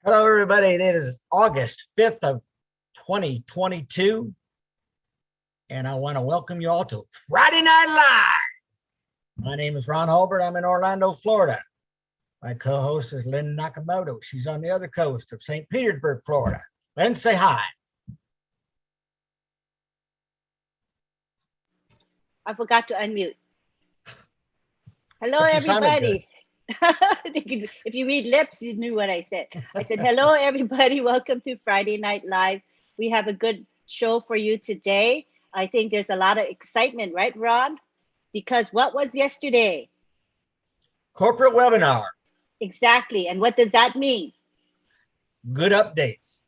Hello, everybody. It is August 5th of 2022, and I want to welcome you all to Friday Night Live. My name is Ron Hulbert. I'm in Orlando, Florida. My co-host is Lynn Nakamoto. She's on the other coast of St. Petersburg, Florida. Lynn, say hi. I forgot to unmute. Hello, everybody. If you read lips, you knew what I said. I said, hello, everybody. Welcome to Friday Night Live. We have a good show for you today. I think there's a lot of excitement, right, Ron? Because what was yesterday? Corporate webinar. Exactly. And what does that mean? Good updates.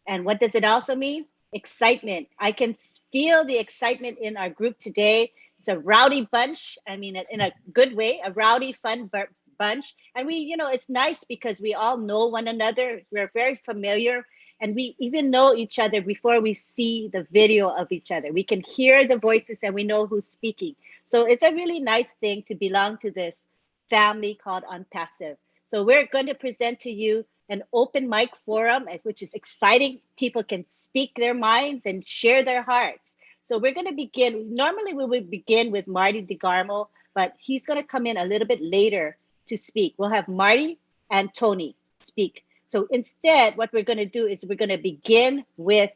And what does it also mean? Excitement. I can feel the excitement in our group today. It's a rowdy bunch. I mean, in a good way, a rowdy, fun bunch. And we, it's nice because we all know one another. We're very familiar. And we even know each other before we see the video of each other. We can hear the voices and we know who's speaking. So it's a really nice thing to belong to this family called Unpassive. So we're going to present to you an open mic forum, which is exciting. People can speak their minds and share their hearts. So we're going to begin. Normally we would begin with Marty DeGarmo, but he's going to come in a little bit later to speak. We'll have Marty and Tony speak. So instead, what we're going to do is we're going to begin with,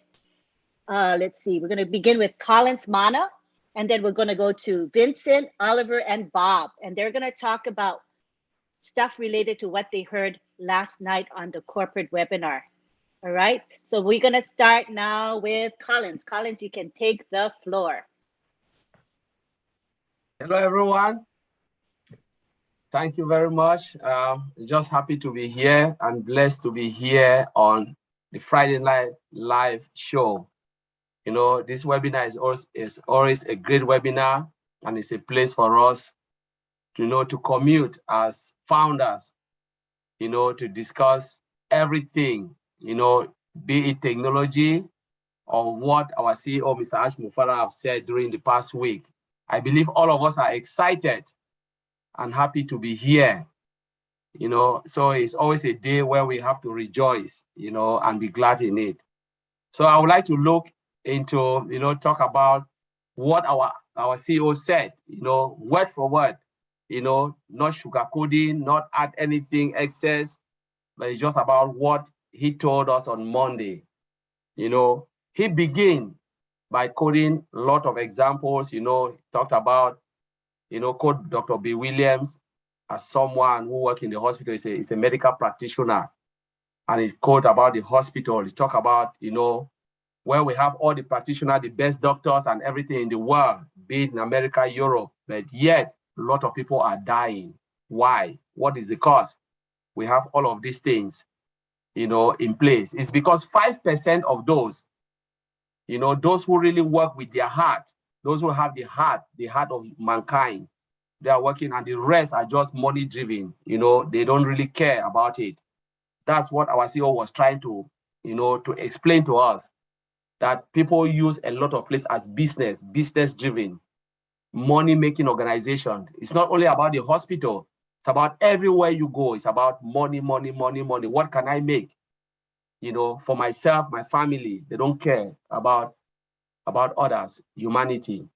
let's see, we're going to begin with Collins Mana, and then we're going to go to Vincent, Oliver, and Bob, and they're going to talk about stuff related to what they heard last night on the corporate webinar. All right, so we're going to start now with Collins. Collins, you can take the floor. Hello, everyone. Thank you very much. Just happy to be here and blessed to be here on the Friday Night Live show. This webinar is always a great webinar, and it's a place for us to commute as founders, to discuss everything, be it technology or what our CEO, Mr. Ash Mufara, have said during the past week. I believe all of us are excited and happy to be here, so it's always a day where we have to rejoice, and be glad in it. So I would like to look into, talk about what our CEO said, word for word, not sugarcoating, not add anything excess, but it's just about what he told us on Monday. He began by quoting a lot of examples, talked about, quote Dr. B. Williams as someone who works in the hospital. He's a medical practitioner. And he quote about the hospital. He talk about, where we have all the practitioners, the best doctors and everything in the world, be it in America, Europe, but yet a lot of people are dying. Why? What is the cause? We have all of these things, in place. It's because 5% of those, those who really work with their heart, those who have the heart of mankind, they are working, and the rest are just money driven. They don't really care about it. That's what our CEO was trying to, to explain to us, that people use a lot of places as business driven, money making organization. It's not only about the hospital. It's about everywhere you go. It's about money, money, money, money. What can I make? For myself, my family. They don't care about others, humanity.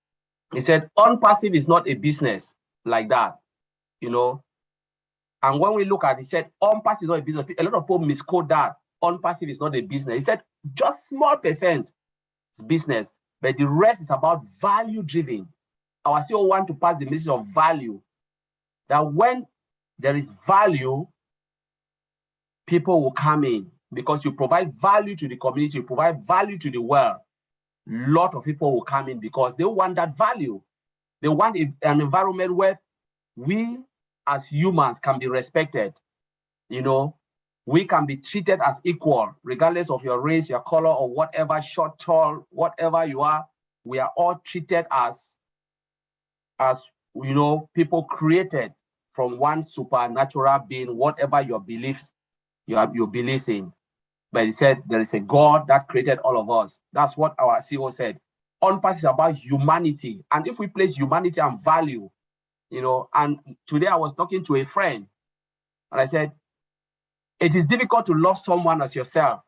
He said, ONPASSIVE is not a business like that, And when we look at it, he said, ONPASSIVE is not a business. A lot of people misquote that. ONPASSIVE is not a business. He said, just small percent is business, but the rest is about value driven. Our CEO want to pass the message of value, that when there is value, people will come in, because you provide value to the community, you provide value to the world. A lot of people will come in because they want that value. They want an environment where we as humans can be respected. We can be treated as equal, regardless of your race, your color, or whatever, short, tall, whatever you are. We are all treated as people created from one supernatural being, whatever your beliefs, your beliefs in. But he said there is a God that created all of us. That's what our CEO said. ONPASSIVE is about humanity. And if we place humanity and value, and today I was talking to a friend, and I said, It is difficult to love someone as yourself.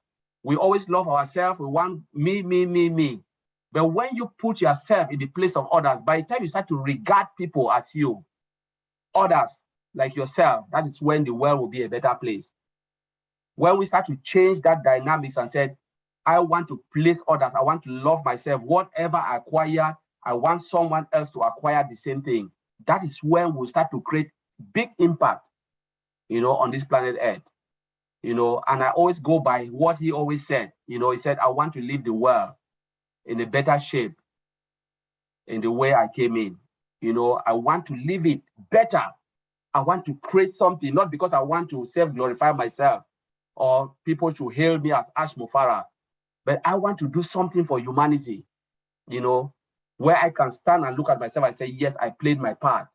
We always love ourselves. We want me, me, me, me. But when you put yourself in the place of others, by the time you start to regard people as you, others like yourself, that is when the world will be a better place. When we start to change that dynamics and said, I want to place others, I want to love myself, whatever I acquire, I want someone else to acquire the same thing. That is when we'll start to create big impact, on this planet Earth. And I always go by what he always said. He said, I want to leave the world in a better shape in the way I came in. I want to leave it better. I want to create something, not because I want to self-glorify myself or people should hail me as Ash Mufara, but I want to do something for humanity, where I can stand and look at myself and say, yes, I played my part.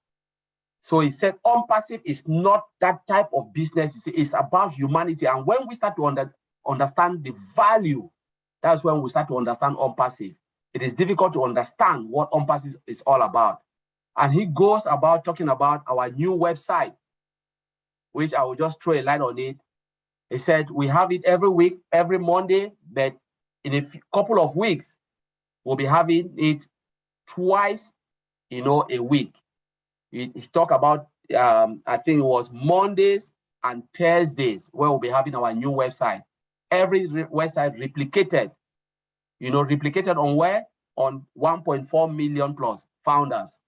So he said, ONPASSIVE is not that type of business. You see, it's about humanity. And when we start to understand the value, that's when we start to understand ONPASSIVE. It is difficult to understand what ONPASSIVE is all about. And he goes about talking about our new website, which I will just throw a light on it. He said, we have it every week, every Monday, but in a couple of weeks, we'll be having it twice, a week. He talked about, I think it was Mondays and Thursdays, where we'll be having our new website. Every website replicated, replicated on where? On 1.4 million plus founders.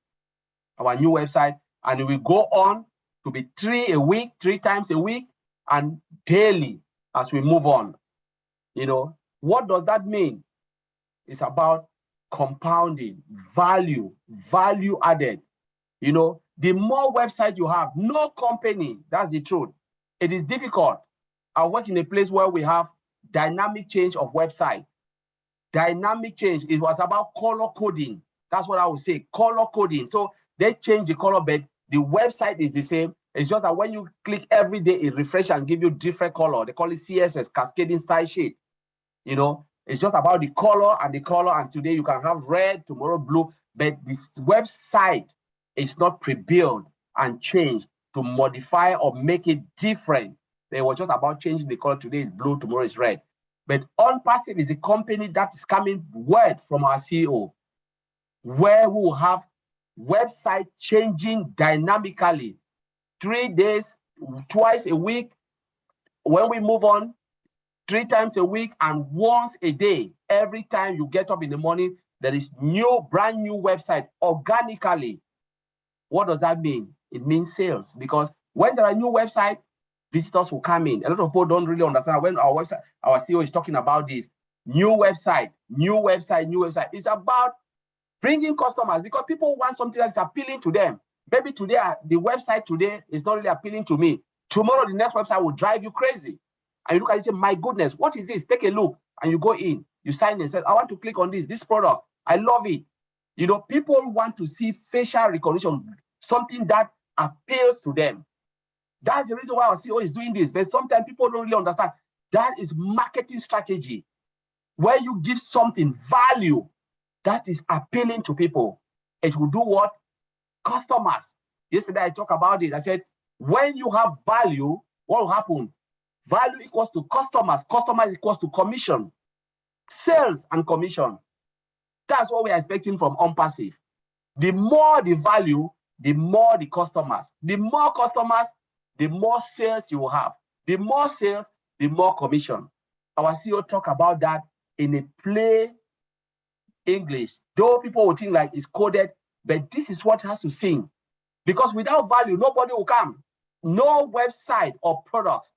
Our new website, and it will go on to be 3 times a week, and daily as we move on. What does that mean? It's about compounding, value added. The more website you have, no company, that's the truth. It is difficult. I work in a place where we have dynamic change of website. Dynamic change, it was about color coding. That's what I would say, color coding. So they change the color, but the website is the same. It's just that when you click every day, it refresh and give you different color. They call it CSS, cascading style sheet. It's just about the color, and today you can have red, tomorrow blue, but this website is not pre-built and changed to modify or make it different. They were just about changing the color. Today is blue, tomorrow is red. But ONPASSIVE is a company that is coming word from our CEO, where we will have website changing dynamically, 3 days, twice a week. When we move on, 3 times a week and once a day. Every time you get up in the morning, there is brand new website organically. What does that mean? It means sales, because when there are new websites, visitors will come in. A lot of people don't really understand when our CEO is talking about this. New website. It's about bringing customers, because people want something that's appealing to them. Maybe today, the website today is not really appealing to me. Tomorrow, the next website will drive you crazy. And you look at it and say, my goodness, what is this? Take a look. And you go in, you sign in and say, I want to click on this product. I love it. People want to see facial recognition, something that appeals to them. That's the reason why our CEO is doing this. But sometimes people don't really understand. That is marketing strategy, where you give something value that is appealing to people. It will do what? Customers. Yesterday, I talked about it. I said, when you have value, what will happen? Value equals to customers. Customers equals to commission. Sales and commission. That's what we are expecting from ONPASSIVE. The more the value, the more the customers. The more customers, the more sales you will have. The more sales, the more commission. Our CEO talk about that in a plain English. Though people will think like it's coded, but this is what has to sing. Because without value, nobody will come. No website or product.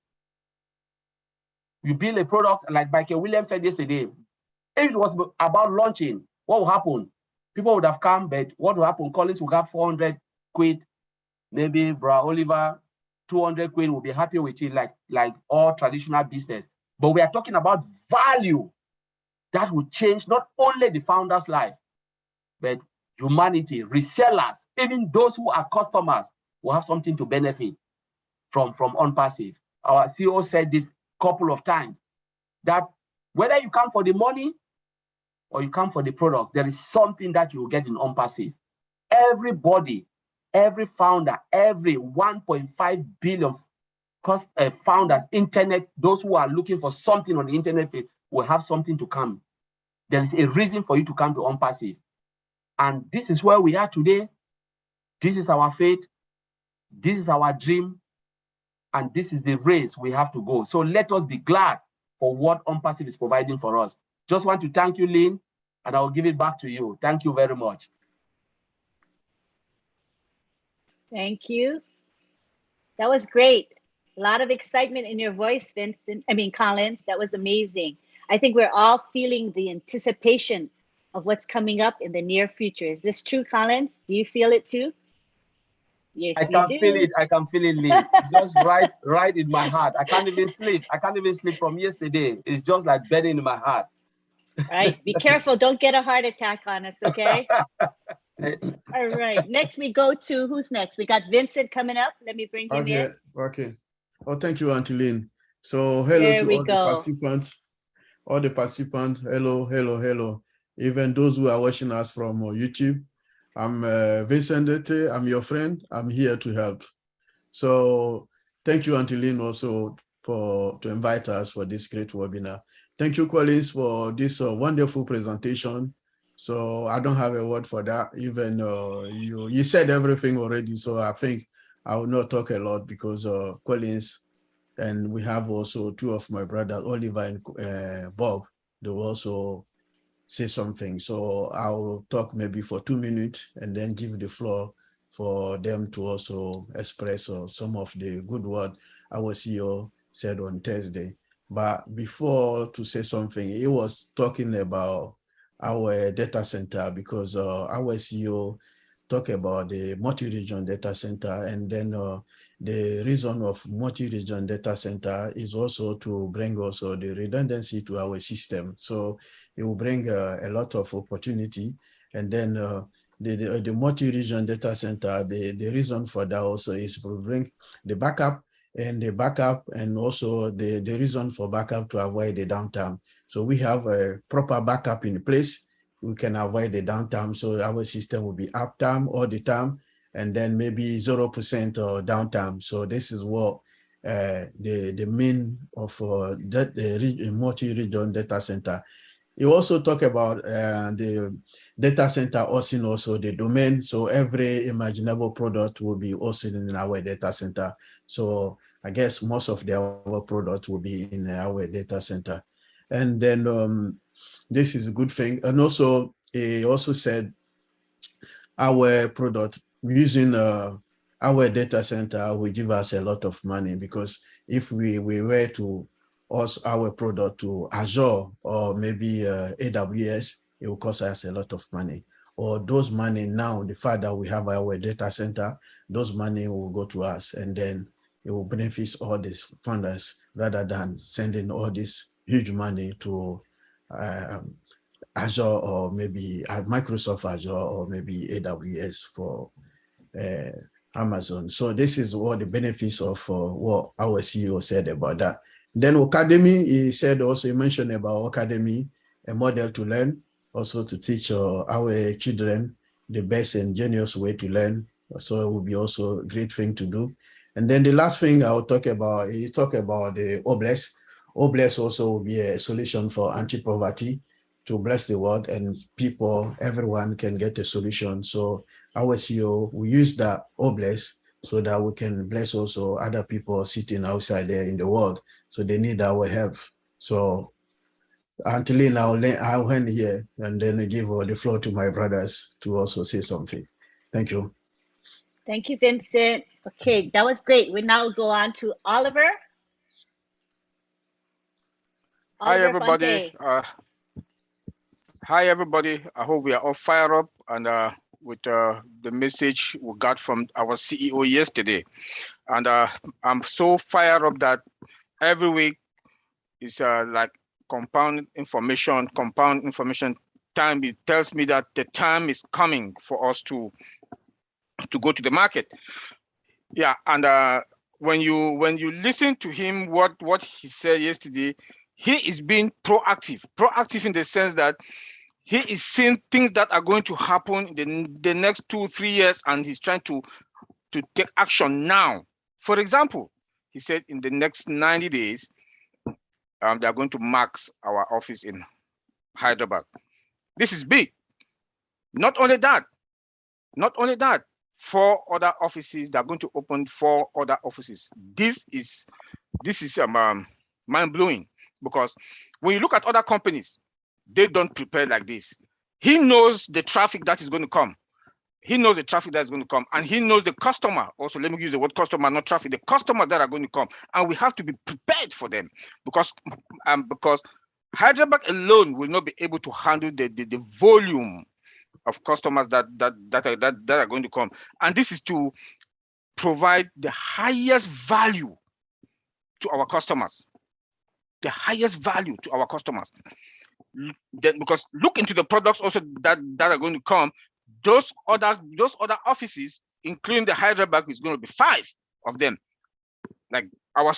You build a product, like Michael Williams said yesterday. If it was about launching, what will happen? People would have come, but what will happen? Collins will have 400 quid. Maybe Bra Oliver, 200 quid, will be happy with it, like all traditional business. But we are talking about value that will change not only the founder's life, but humanity, resellers, even those who are customers will have something to benefit from ONPASSIVE. Our CEO said this a couple of times, that whether you come for the money or you come for the product, there is something that you will get in ONPASSIVE. Everybody, every founder, every 1.5 billion founders, internet, those who are looking for something on the internet will have something to come. There is a reason for you to come to ONPASSIVE. And this is where we are today. This is our faith. This is our dream. And this is the race we have to go. So let us be glad for what ONPASSIVE is providing for us. Just want to thank you, Lynn, and I'll give it back to you. Thank you very much. Thank you. That was great. A lot of excitement in your voice, Collins. That was amazing. I think we're all feeling the anticipation of what's coming up in the near future. Is this true, Collins? Do you feel it too? Yes, I can feel it. I can feel it, Lee. It's just right in my heart. I can't even sleep. I can't even sleep from yesterday. It's just like burning in my heart. Right. Be careful. Don't get a heart attack on us, okay? All right. Next we go to, who's next? We got Vincent coming up. Let me bring him in. Okay. Oh, thank you, Auntie Lynn. So hello There to we all go. the participants. All the participants, hello. Even those who are watching us from YouTube. I'm Vincent Dete. I'm your friend. I'm here to help. So thank you, Auntie Lynn, also to invite us for this great webinar. Thank you, Collins, for this wonderful presentation. So I don't have a word for that. Even you said everything already. So I think I will not talk a lot because Collins, and we have also two of my brothers, Oliver and Bob, they will also say something. So I'll talk maybe for 2 minutes and then give the floor for them to also express some of the good word our CEO said on Thursday. But before to say something, he was talking about our data center because our CEO talked about the multi-region data center, and then the reason of multi-region data center is also to bring also the redundancy to our system. So it will bring a lot of opportunity. And then the multi-region data center, the reason for that also is to bring the backup, and also the reason for backup to avoid the downtime. So we have a proper backup in place. We can avoid the downtime. So our system will be uptime all the time, and then maybe 0% downtime. So this is what the main of the multi-region data center. You also talk about the data center hosting also the domain. So every imaginable product will be hosted in our data center. So I guess most of our products will be in our data center. And then this is a good thing. And also, he also said our product using our data center will give us a lot of money, because if we were to host our product to Azure or maybe AWS, it will cost us a lot of money. Or those money now, the fact that we have our data center, those money will go to us, and then it will benefit all these funders rather than sending all this huge money to Azure or maybe Microsoft Azure or maybe AWS for Amazon. So this is what the benefits of what our CEO said about that. Then Academy, he said also, he mentioned about Academy, a model to learn, also to teach our children the best and genius way to learn. So it will be also a great thing to do. And then the last thing I'll talk about, he talked about the OBLESS. OBLESS also will be a solution for anti-poverty to bless the world, and people, everyone can get a solution. So our CEO, we use that OBLESS so that we can bless also other people sitting outside there in the world. So they need our help. So until now, I'll end here and then give the floor to my brothers to also say something. Thank you. Thank you, Vincent. Okay, that was great. We now go on to Oliver. Hi, Oliver everybody. Hi, everybody. I hope we are all fired up and with the message we got from our CEO yesterday. And I'm so fired up that every week is like compound information time. It tells me that the time is coming for us to go to the market. Yeah, and when you listen to him, what he said yesterday, he is being proactive in the sense that he is seeing things that are going to happen in the next 2-3 years, and he's trying to take action now. For example, he said in the next 90 days, they are going to max our office in Hyderabad. This is big. Not only that, 4 other offices, they're going to open 4 other offices. This is mind-blowing, because when you look at other companies, they don't prepare like this. He knows the traffic that is going to come. He knows the traffic that's going to come, and he knows the customer. Also, let me use the word customer, not traffic. The customers that are going to come, and we have to be prepared for them, because Hyderabad alone will not be able to handle the volume of customers that are going to come. And this is to provide the highest value to our customers. The highest value to our customers. Then, because look into the products also that are going to come. Those other offices, including the Hyderabad, is going to be 5 of them. Like our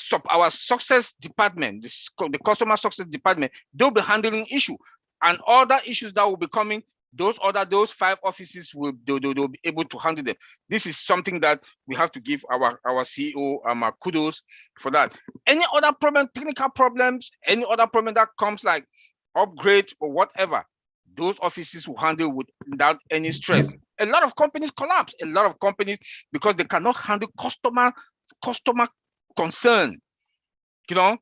success department, the customer success department, they'll be handling issue, and other issues that will be coming. Those 5 offices they'll be able to handle them. This is something that we have to give our CEO kudos for that. Any other problem, technical problems, any other problem that comes like upgrade or whatever, those offices will handle without any stress. A lot of companies collapse. A lot of companies, because they cannot handle customer concern. You know,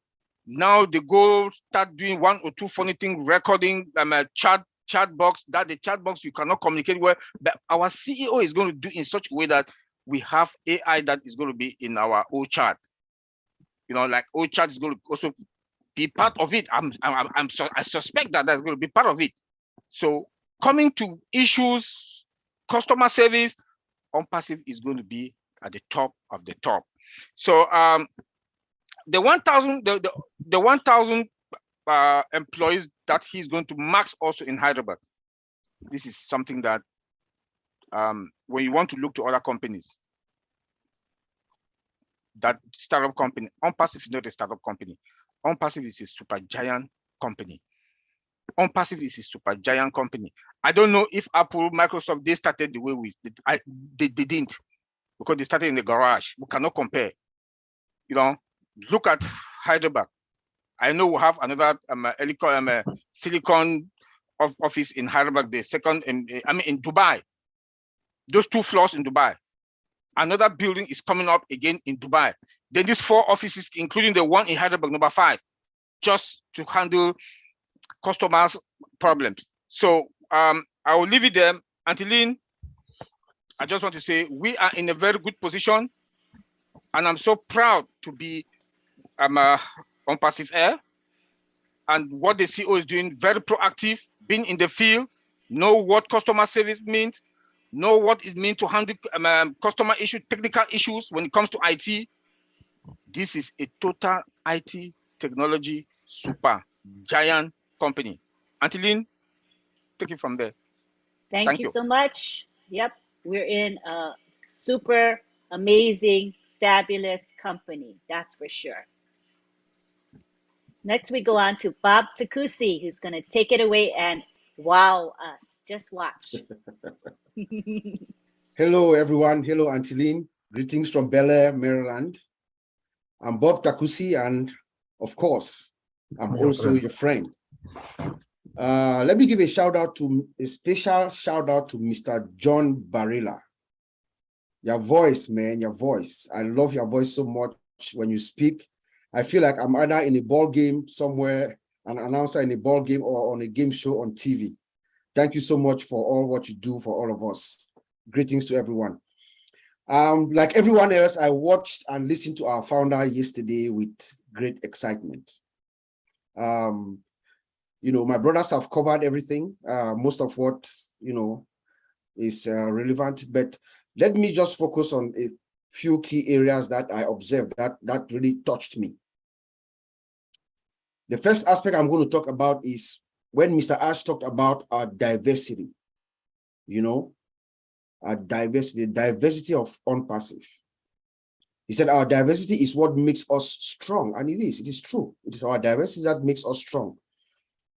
now they go start doing 1 or 2 funny things, recording chat box, that the chat box you cannot communicate well. But our CEO is going to do in such a way that we have AI that is going to be in our O chat. You know, like O chat is going to also be part of it. I suspect that that's going to be part of it. So coming to issues, customer service, ONPASSIVE is going to be at the top of the top. So the 1,000 employees that he's going to max also in Hyderabad. This is something that when you want to look to other companies, that startup company, ONPASSIVE is not a startup company. ONPASSIVE is a super giant company. ONPASSIVE is a super giant company. I don't know if Apple, Microsoft, they started the way they didn't, because they started in the garage. We cannot compare. You know, look at Hyderabad. I know we have another silicon office in Hyderabad, the second, in Dubai. Those 2 floors in Dubai. Another building is coming up again in Dubai. Then these 4 offices, including the one in Hyderabad, number 5, just to handle customers' problems. So I will leave it there. Antiline, I just want to say we are in a very good position, and I'm so proud to be ONPASSIVE Air, and what the CEO is doing, very proactive, being in the field, know what customer service means, know what it means to handle customer issues, technical issues when it comes to IT. This is a total IT technology super giant company. Antiline, take it from there. Thank you so much. Yep, we're in a super amazing, fabulous company, that's for sure. Next, we go on to Bob Takusi, who's going to take it away and wow us. Just watch. Hello, everyone. Hello, Antiline. Greetings from Bel Air, Maryland. I'm Bob Takusi, and of course, I'm also your friend. Let me give a special shout out to Mr. John Barilla. Your voice, man, your voice. I love your voice so much when you speak. I feel like I'm either in a ball game somewhere, an announcer in a ball game, or on a game show on TV. Thank you so much for all what you do for all of us. Greetings to everyone. Like everyone else, I watched and listened to our founder yesterday with great excitement. You know, my brothers have covered everything, most of what, you know, is relevant, but let me just focus on a few key areas that I observed that really touched me. The first aspect I'm going to talk about is when Mr. Ash talked about our diversity, you know, our diversity of ONPASSIVE. He said our diversity is what makes us strong, and it is true. It is our diversity that makes us strong.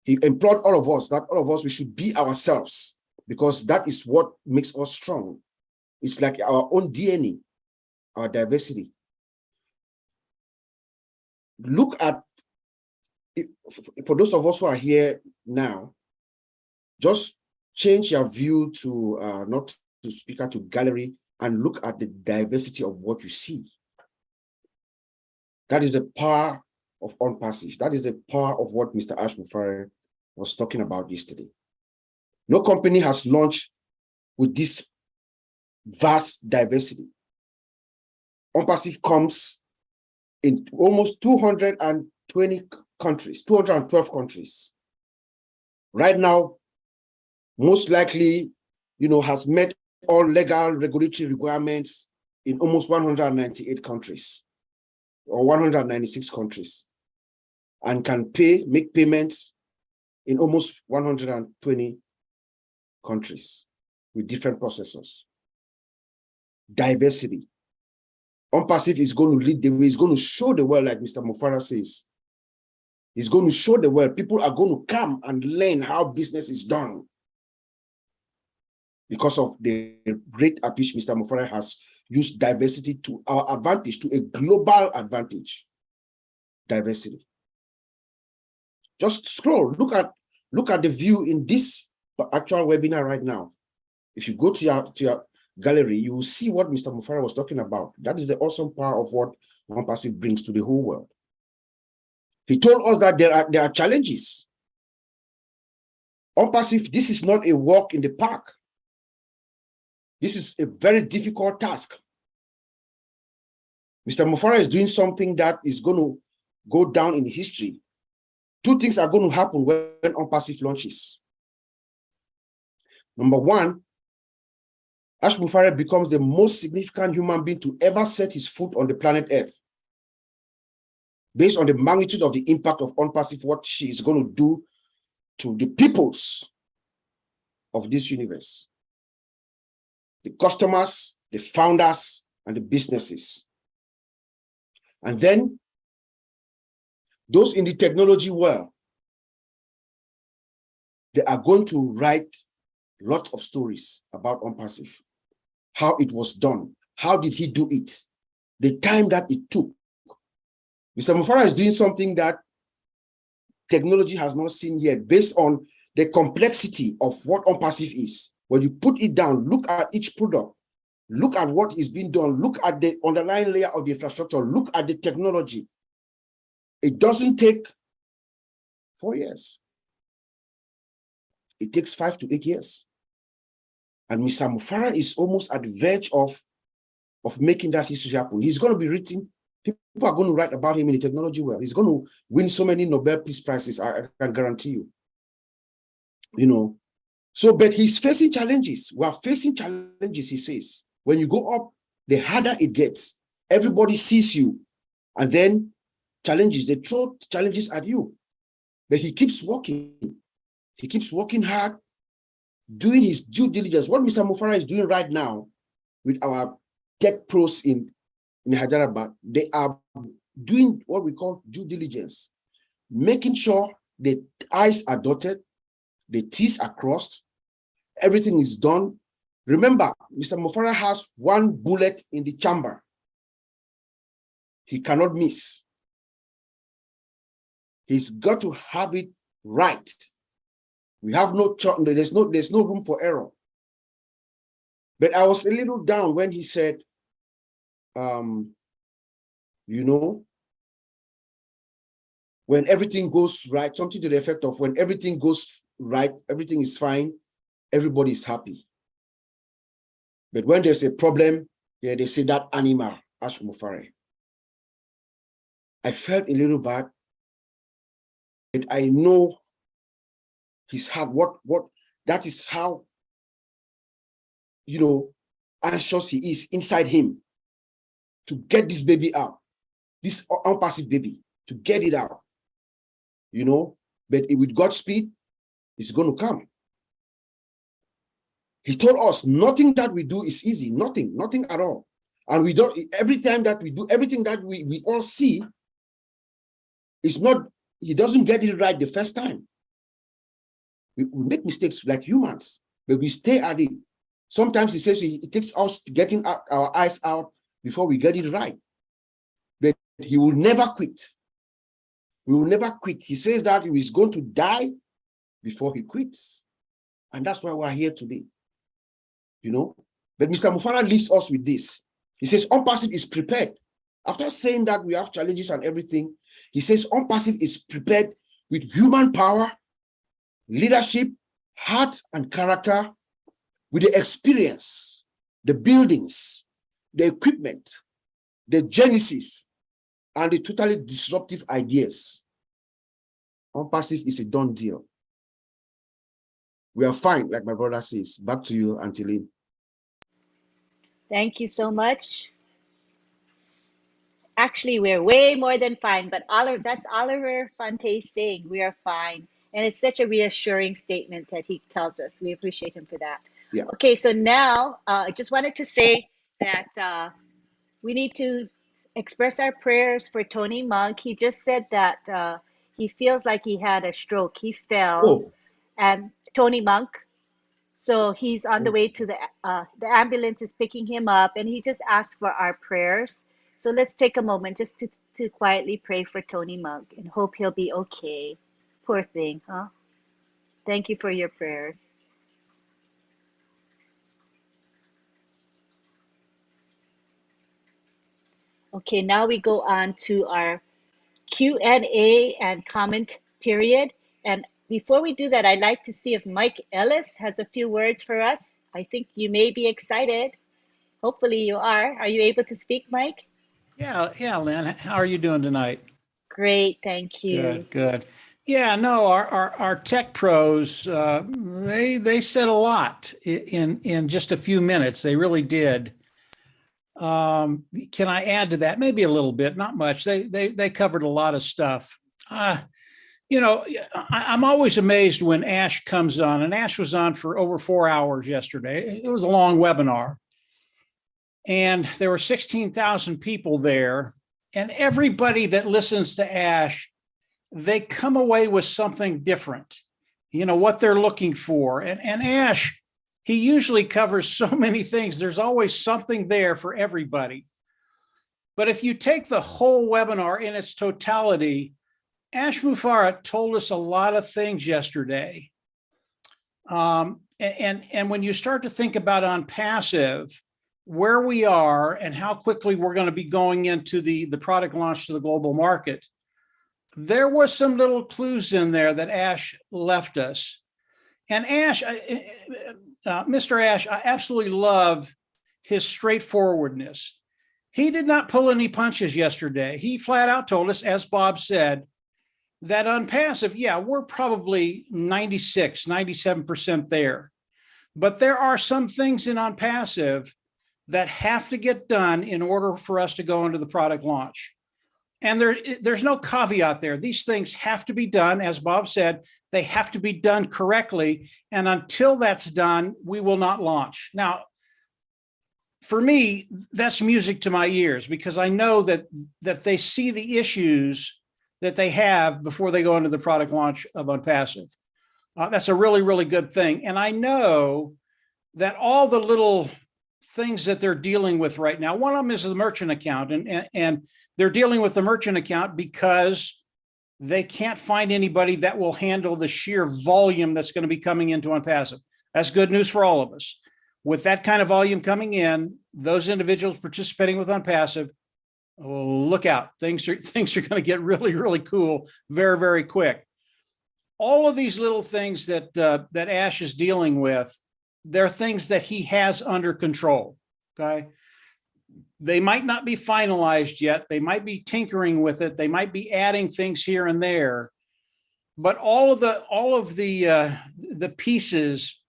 He implored all of us that all of us, we should be ourselves, because that is what makes us strong. It's like our own DNA, our diversity. look at, for those of us who are here now, just change your view to not to speaker, to gallery, and look at the diversity of what you see. That is the power of ONPASSIVE. That is the power of what Mr. Ash Mufare was talking about yesterday. No company has launched with this vast diversity. ONPASSIVE comes in almost 220 countries, 212 countries. Right now, most likely, has met all legal regulatory requirements in almost 198 countries or 196 countries, and can make payments in almost 120 countries with different processors. Diversity. ONPASSIVE is going to lead the way. It's going to show the world, like Mr. Mufara says. He's going to show the world. People are going to come and learn how business is done because of the rate at which Mr. Mufara has used diversity to our advantage, to a global advantage. Diversity. Just scroll, look at the view in this actual webinar right now. If you go to your gallery, you will see what Mr. Mufara was talking about. That is the awesome power of what ONPASSIVE brings to the whole world. He told us that there are challenges. ONPASSIVE, this is not a walk in the park. This is a very difficult task. Mr. Mufara is doing something that is going to go down in history. Two things are going to happen when ONPASSIVE launches. Number one, Ash Mufara becomes the most significant human being to ever set his foot on the planet Earth. Based on the magnitude of the impact of ONPASSIVE, what she is going to do to the peoples of this universe. The customers, the founders, and the businesses. And then, those in the technology world, they are going to write lots of stories about ONPASSIVE. How it was done. How did he do it? The time that it took. Mr. Mufara is doing something that technology has not seen yet, based on the complexity of what ONPASSIVE is. When you put it down, look at each product, look at what is being done, look at the underlying layer of the infrastructure, look at the technology. It doesn't take 4 years. It takes 5 to 8 years. And Mr. Mufara is almost at the verge of making that history happen. He's going to be written. People are going to write about him in the technology world. He's going to win so many Nobel Peace Prizes, I can guarantee you. So, but he's facing challenges. We are facing challenges, he says. When you go up, the harder it gets. Everybody sees you. And then challenges, they throw challenges at you. But he keeps working. He keeps working hard, doing his due diligence. What Mr. Mufara is doing right now with our tech pros in Hyderabad, they are doing what we call due diligence, making sure the I's are dotted, the T's are crossed, everything is done. Remember, Mr. Mufara has one bullet in the chamber. He cannot miss. He's got to have it right. We have no choice. There's no room for error. But I was a little down when he said, when everything goes right, something to the effect of when everything goes right, everything is fine, everybody is happy. But when there's a problem, yeah, they say that animal, Ash Mufara. I felt a little bad, but I know his heart, that is how, anxious he is inside him to get this baby out, this ONPASSIVE baby, to get it out, but with God's speed, it's going to come. He told us nothing that we do is easy, nothing at all. And we don't, every time that we do, everything that we all see, it's not, he doesn't get it right the first time. We make mistakes like humans, but we stay at it. Sometimes he says it takes us getting our eyes out before we get it right. But he will never quit. We will never quit. He says that he is going to die before he quits. And that's why we're here today. You know, but Mr. Mufara leaves us with this. He says, ONPASSIVE is prepared. After saying that we have challenges and everything, he says, ONPASSIVE is prepared with human power, leadership, heart, and character, with the experience, the buildings, the equipment, the genesis, and the totally disruptive ideas. ONPASSIVE is a done deal. We are fine, like my brother says. Back to you, Antilene. Thank you so much. Actually, we're way more than fine, but that's Oliver Fonte saying we are fine. And it's such a reassuring statement that he tells us. We appreciate him for that. Yeah. Okay, so now I just wanted to say that we need to express our prayers for Tony Monk. He just said that he feels like he had a stroke. He fell, Oh, and Tony Monk. So he's on the way to the ambulance is picking him up, and he just asked for our prayers. So let's take a moment just to quietly pray for Tony Monk and hope he'll be okay. Poor thing, huh? Thank you for your prayers. Okay, now we go on to our Q&A and comment period. And before we do that, I'd like to see if Mike Ellis has a few words for us. I think you may be excited. Hopefully you are. Are you able to speak, Mike? Yeah, Lynn. How are you doing tonight? Great, thank you. Good. Yeah, no, our tech pros, they said a lot in just a few minutes. They really did. Can I add to that? Maybe a little bit, not much. They covered a lot of stuff. You know, I'm always amazed when Ash comes on, and Ash was on for over 4 hours yesterday. It was a long webinar. And there were 16,000 people there, and everybody that listens to Ash, they come away with something different, you know, what they're looking for. And Ash, he usually covers so many things. There's always something there for everybody. But if you take the whole webinar in its totality, Ash Mufara told us a lot of things yesterday. And when you start to think about ONPASSIVE, where we are and how quickly we're going to be going into the product launch to the global market, there was some little clues in there that Ash left us. And Ash, Mr. Ash, I absolutely love his straightforwardness. He did not pull any punches yesterday. He flat out told us, as Bob said, that ONPASSIVE, yeah, we're probably 96, 97% there. But there are some things in ONPASSIVE that have to get done in order for us to go into the product launch. And there's no caveat there. These things have to be done, as Bob said, they have to be done correctly. And until that's done, we will not launch. Now, for me, that's music to my ears, because I know that they see the issues that they have before they go into the product launch of ONPASSIVE. That's a really, really good thing. And I know that all the little things that they're dealing with right now, one of them is the merchant account, and they're dealing with the merchant account because they can't find anybody that will handle the sheer volume that's going to be coming into ONPASSIVE. That's good news for all of us. With that kind of volume coming in, those individuals participating with ONPASSIVE, look out. Things are going to get really, really cool very, very quick. All of these little things that Ash is dealing with, they're things that he has under control. Okay. They might not be finalized yet. They might be tinkering with it. They might be adding things here and there, but all of the pieces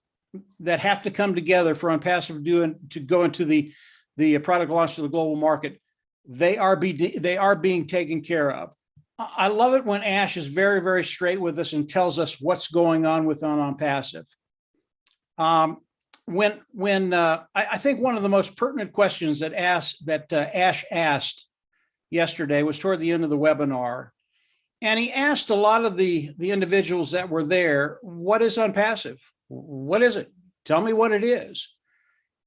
that have to come together for ONPASSIVE to go into the product launch to the global market, they are being taken care of. I love it when Ash is very, very straight with us and tells us what's going on with ONPASSIVE. I think one of the most pertinent questions that Ash asked yesterday was toward the end of the webinar, and he asked a lot of the individuals that were there, what is ONPASSIVE? What is it? Tell me what it is.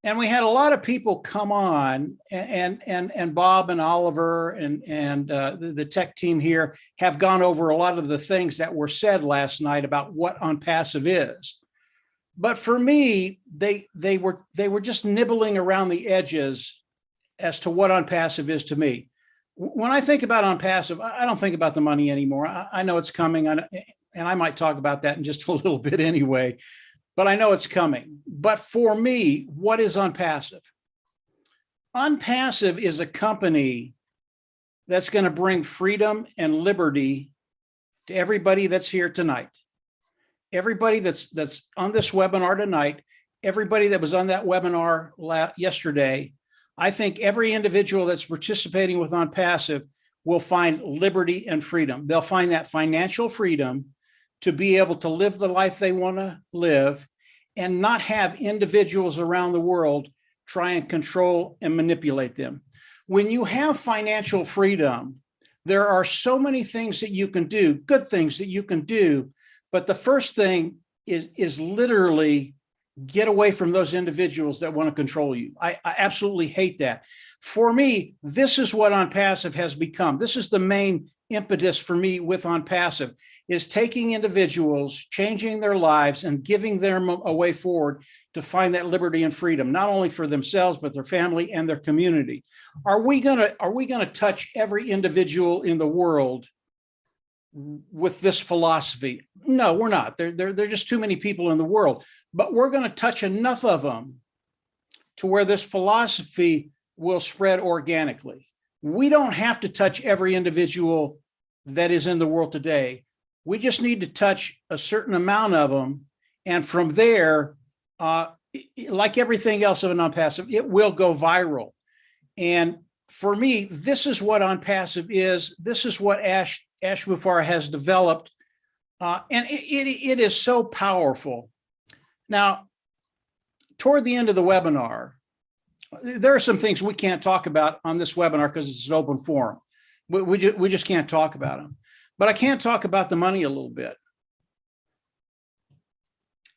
And we had a lot of people come on, and Bob and Oliver and the tech team here have gone over a lot of the things that were said last night about what ONPASSIVE is. But for me, they were just nibbling around the edges as to what ONPASSIVE is to me. When I think about ONPASSIVE, I don't think about the money anymore. I know it's coming, and I might talk about that in just a little bit anyway. But I know it's coming. But for me, what is ONPASSIVE? ONPASSIVE is a company that's going to bring freedom and liberty to everybody that's here tonight. Everybody that's on this webinar tonight, everybody that was on that webinar yesterday. I think every individual that's participating with ONPASSIVE will find liberty and freedom. They'll find that financial freedom to be able to live the life they want to live and not have individuals around the world try and control and manipulate them. When you have financial freedom, there are so many things that you can do, good things that you can do. But the first thing is literally get away from those individuals that want to control you. I absolutely hate that. For me, this is what ONPASSIVE has become. This is the main impetus for me with ONPASSIVE, is taking individuals, changing their lives, and giving them a way forward to find that liberty and freedom, not only for themselves, but their family and their community. Are we gonna touch every individual in the world with this philosophy? No, we're not. There are just too many people in the world, but we're gonna touch enough of them to where this philosophy will spread organically. We don't have to touch every individual that is in the world today. We just need to touch a certain amount of them. And from there, like everything else of an ONPASSIVE, it will go viral. And for me, this is what ONPASSIVE is. This is what Ash Mufareh has developed. And it is so powerful. Now, toward the end of the webinar, there are some things we can't talk about on this webinar because it's an open forum. We just can't talk about them. But I can talk about the money a little bit.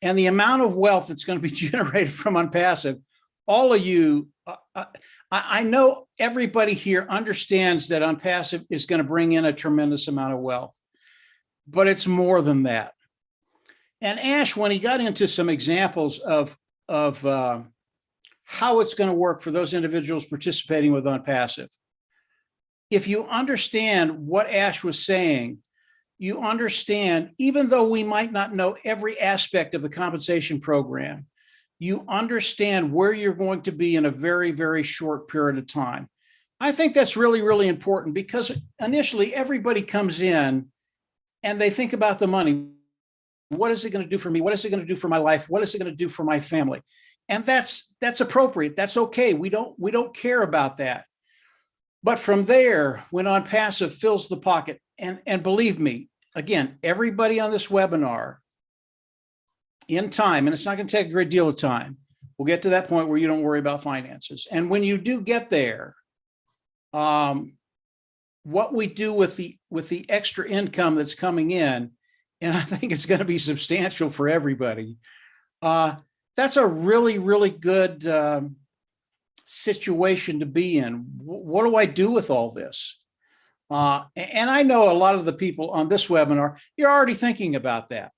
And the amount of wealth that's going to be generated from ONPASSIVE. All of you, I know everybody here understands that ONPASSIVE is going to bring in a tremendous amount of wealth, but it's more than that. And Ash, when he got into some examples of how it's going to work for those individuals participating with ONPASSIVE, if you understand what Ash was saying, you understand, even though we might not know every aspect of the compensation program, you understand where you're going to be in a very, very short period of time. I think that's really, really important because initially everybody comes in and they think about the money. What is it going to do for me? What is it going to do for my life? What is it going to do for my family? And that's appropriate. That's okay. We don't care about that. But from there, when ONPASSIVE fills the pocket, and believe me, again, everybody on this webinar, in time, and it's not going to take a great deal of time, we'll get to that point where you don't worry about finances. And when you do get there, what we do with the extra income that's coming in, and I think it's going to be substantial for everybody, that's a really, really good situation to be in. What do I do with all this? And I know a lot of the people on this webinar, you're already thinking about that.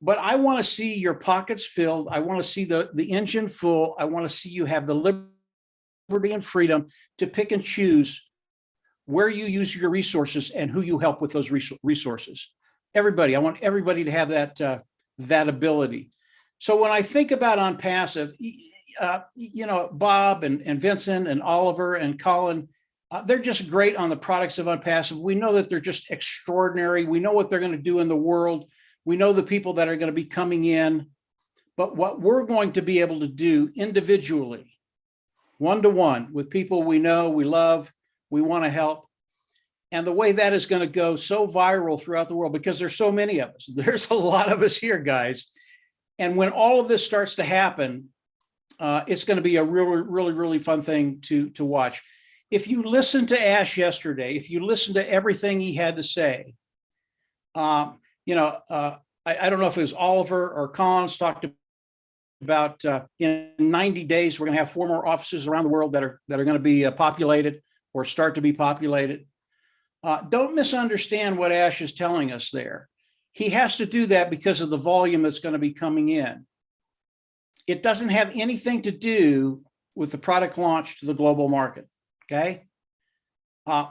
But I want to see your pockets filled. I want to see the engine full. I want to see you have the liberty and freedom to pick and choose where you use your resources and who you help with those resources. Everybody, I want everybody to have that ability. So when I think about ONPASSIVE, Bob and Vincent and Oliver and Colin, they're just great on the products of ONPASSIVE. We know that they're just extraordinary. We know what they're going to do in the world. We know the people that are going to be coming in. But what we're going to be able to do individually, one-to-one, with people we know, we love, we want to help. And the way that is going to go so viral throughout the world, because there's so many of us. There's a lot of us here, guys. And when all of this starts to happen, it's going to be a really, really, really fun thing to watch. If you listen to Ash yesterday, if you listen to everything he had to say, I don't know if it was Oliver or Collins talked about in 90 days, we're going to have 4 more offices around the world that are going to be populated or start to be populated. Don't misunderstand what Ash is telling us there. He has to do that because of the volume that's going to be coming in. It doesn't have anything to do with the product launch to the global market, okay?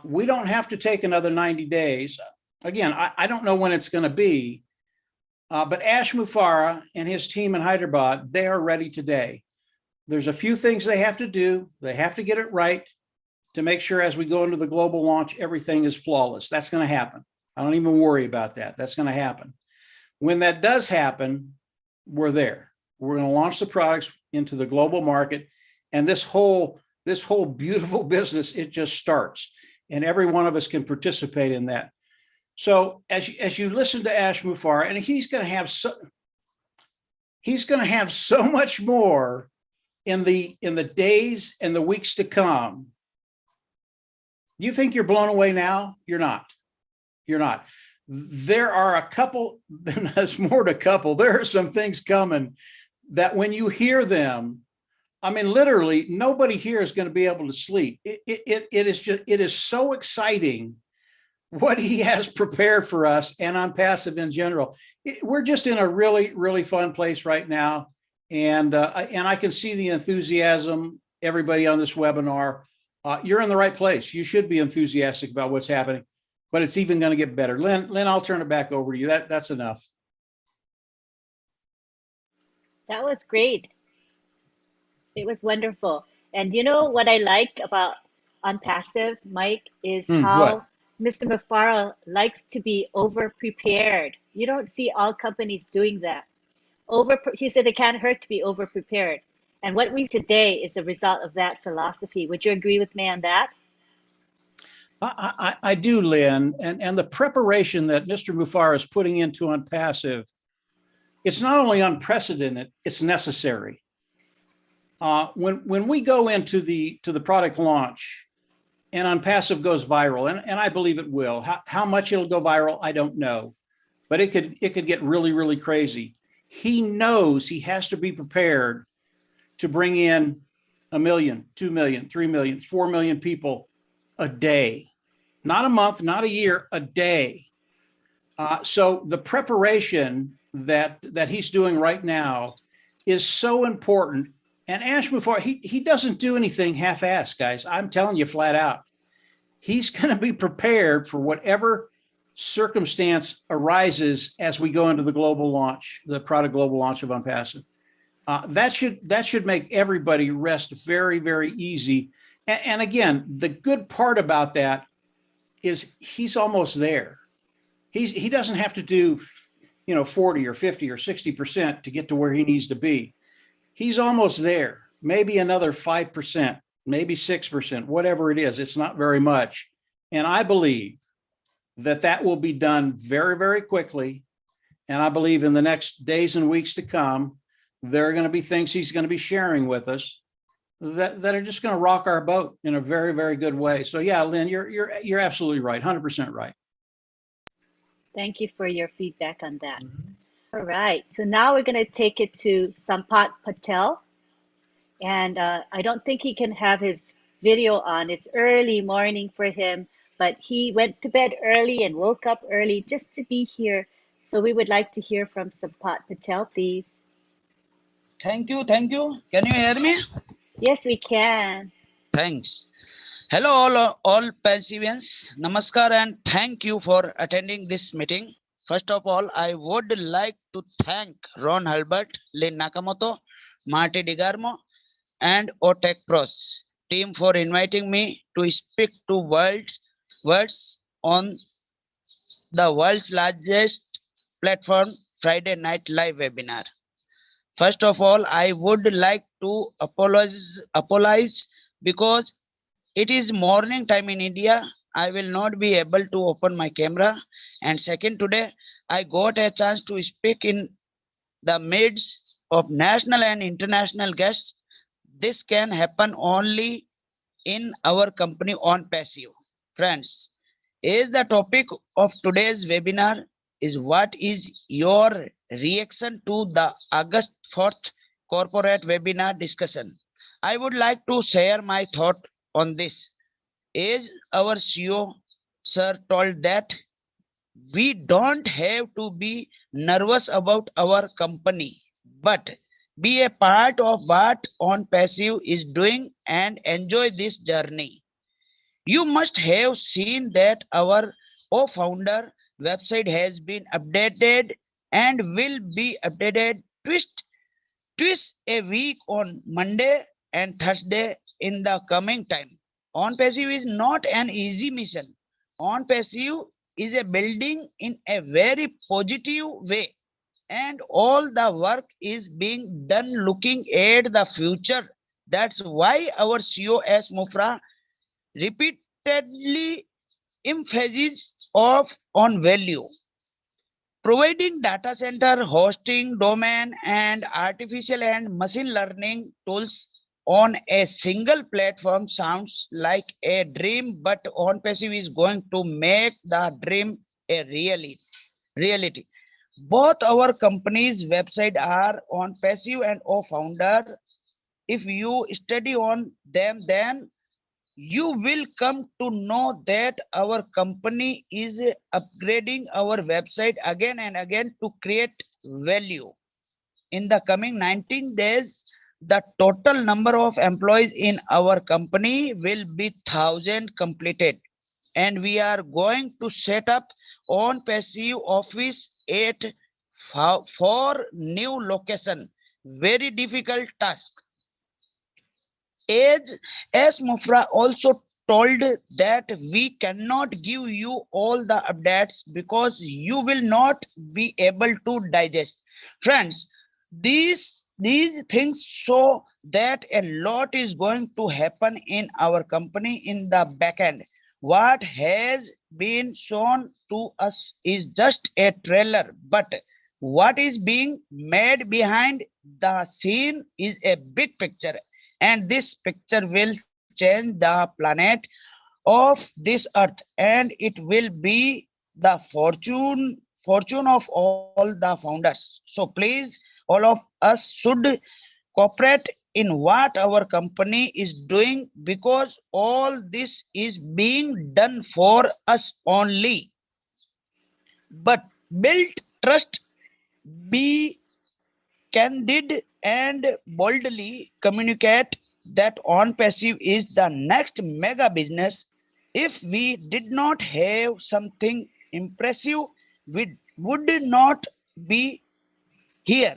We don't have to take another 90 days. Again, I don't know when it's going to be, but Ash Mufareh and his team in Hyderabad, they are ready today. There's a few things they have to do. They have to get it right to make sure as we go into the global launch, everything is flawless. That's going to happen. I don't even worry about that. That's going to happen. When that does happen, we're there. We're going to launch the products into the global market, and this whole beautiful business, it just starts, and every one of us can participate in that. So as you listen to Ash Mufareh, and he's going to have so much more in the days and the weeks to come. You think you're blown away now? You're not. You're not. There are a couple, there's more to couple. There are some things coming that when you hear them, I mean, literally nobody here is going to be able to sleep. It is so exciting what he has prepared for us and ONPASSIVE in general. We're just in a really, really fun place right now. And I can see the enthusiasm, everybody on this webinar. You're in the right place. You should be enthusiastic about what's happening, but it's even going to get better. Lynn, I'll turn it back over to you. That's enough. That was great. It was wonderful. And you know what I like about ONPASSIVE, Mike, is how what? Mr. Mufareh likes to be over-prepared. You don't see all companies doing that. He said it can't hurt to be over-prepared. And what we today is a result of that philosophy. Would you agree with me on that? I do, Lynn. And the preparation that Mr. Mufareh is putting into ONPASSIVE, it's not only unprecedented, it's necessary. When we go into the product launch and ONPASSIVE goes viral, and I believe it will, how much it'll go viral, I don't know, but it could get really, really crazy. He knows he has to be prepared to bring in 1 million, 2 million, 3 million, 4 million people a day, not a month, not a year, a day. So the preparation that he's doing right now is so important. And Ash Mufareh, he doesn't do anything half-assed, guys. I'm telling you flat out. He's going to be prepared for whatever circumstance arises as we go into the global launch, the product global launch of ONPASSIVE. That should make everybody rest very, very easy. And again, the good part about that is he's almost there. He doesn't have to do 40 or 50 or 60% to get to where he needs to be. He's almost there. Maybe another 5%, maybe 6%, whatever it is. It's not very much. And I believe that will be done very, very quickly. And I believe in the next days and weeks to come, there are going to be things he's going to be sharing with us that are just going to rock our boat in a very, very good way. So yeah, Lynn, you're absolutely right, 100% right. Thank you for your feedback on that. All right, so now we're going to take it to Sampath Patel. And I don't think he can have his video on. It's early morning for him, but he went to bed early and woke up early just to be here. So we would like to hear from Sampath Patel, please. Thank you. Can you hear me? Yes, we can. Thanks. Hello, all Passivians. Namaskar and thank you for attending this meeting. First of all, I would like to thank Ron Halbert, Lynn Nakamoto, Marty DeGarmo, and OTech Pros team for inviting me to speak to words on the world's largest platform Friday Night Live webinar. First of all, I would like to apologize because it is morning time in India. I will not be able to open my camera. And second, today I got a chance to speak in the midst of national and international guests. This can happen only in our company ONPASSIVE. Friends, is the topic of today's webinar is what is your reaction to the August 4th corporate webinar discussion. I would like to share my thought on this. As our CEO sir told that we don't have to be nervous about our company, but be a part of what ONPASSIVE is doing and enjoy this journey. You must have seen that our founder website has been updated and will be updated twice a week on Monday and Thursday in the coming time. ONPASSIVE is not an easy mission. ONPASSIVE is a building in a very positive way, and all the work is being done looking at the future. That's why our CEO S. Mufra repeatedly emphasizes on value. Providing data center hosting, domain, and artificial and machine learning tools on a single platform sounds like a dream, but ONPASSIVE is going to make the dream a reality. Both our company's website are ONPASSIVE and OFounder. If you study on them, then you will come to know that our company is upgrading our website again and again to create value. In the coming 19 days, the total number of employees in our company will be 1,000 completed, and we are going to set up ONPASSIVE office at 4 new location. Very difficult task. As Mufra also told that we cannot give you all the updates because you will not be able to digest. Friends, these things show that a lot is going to happen in our company in the back end. What has been shown to us is just a trailer, but what is being made behind the scene is a big picture, and this picture will change the planet of this earth, and it will be the fortune of all the founders. So please, all of us should cooperate in what our company is doing, because all this is being done for us only. But build trust, be candid, and boldly communicate that ONPASSIVE is the next mega business. If we did not have something impressive, we would not be here.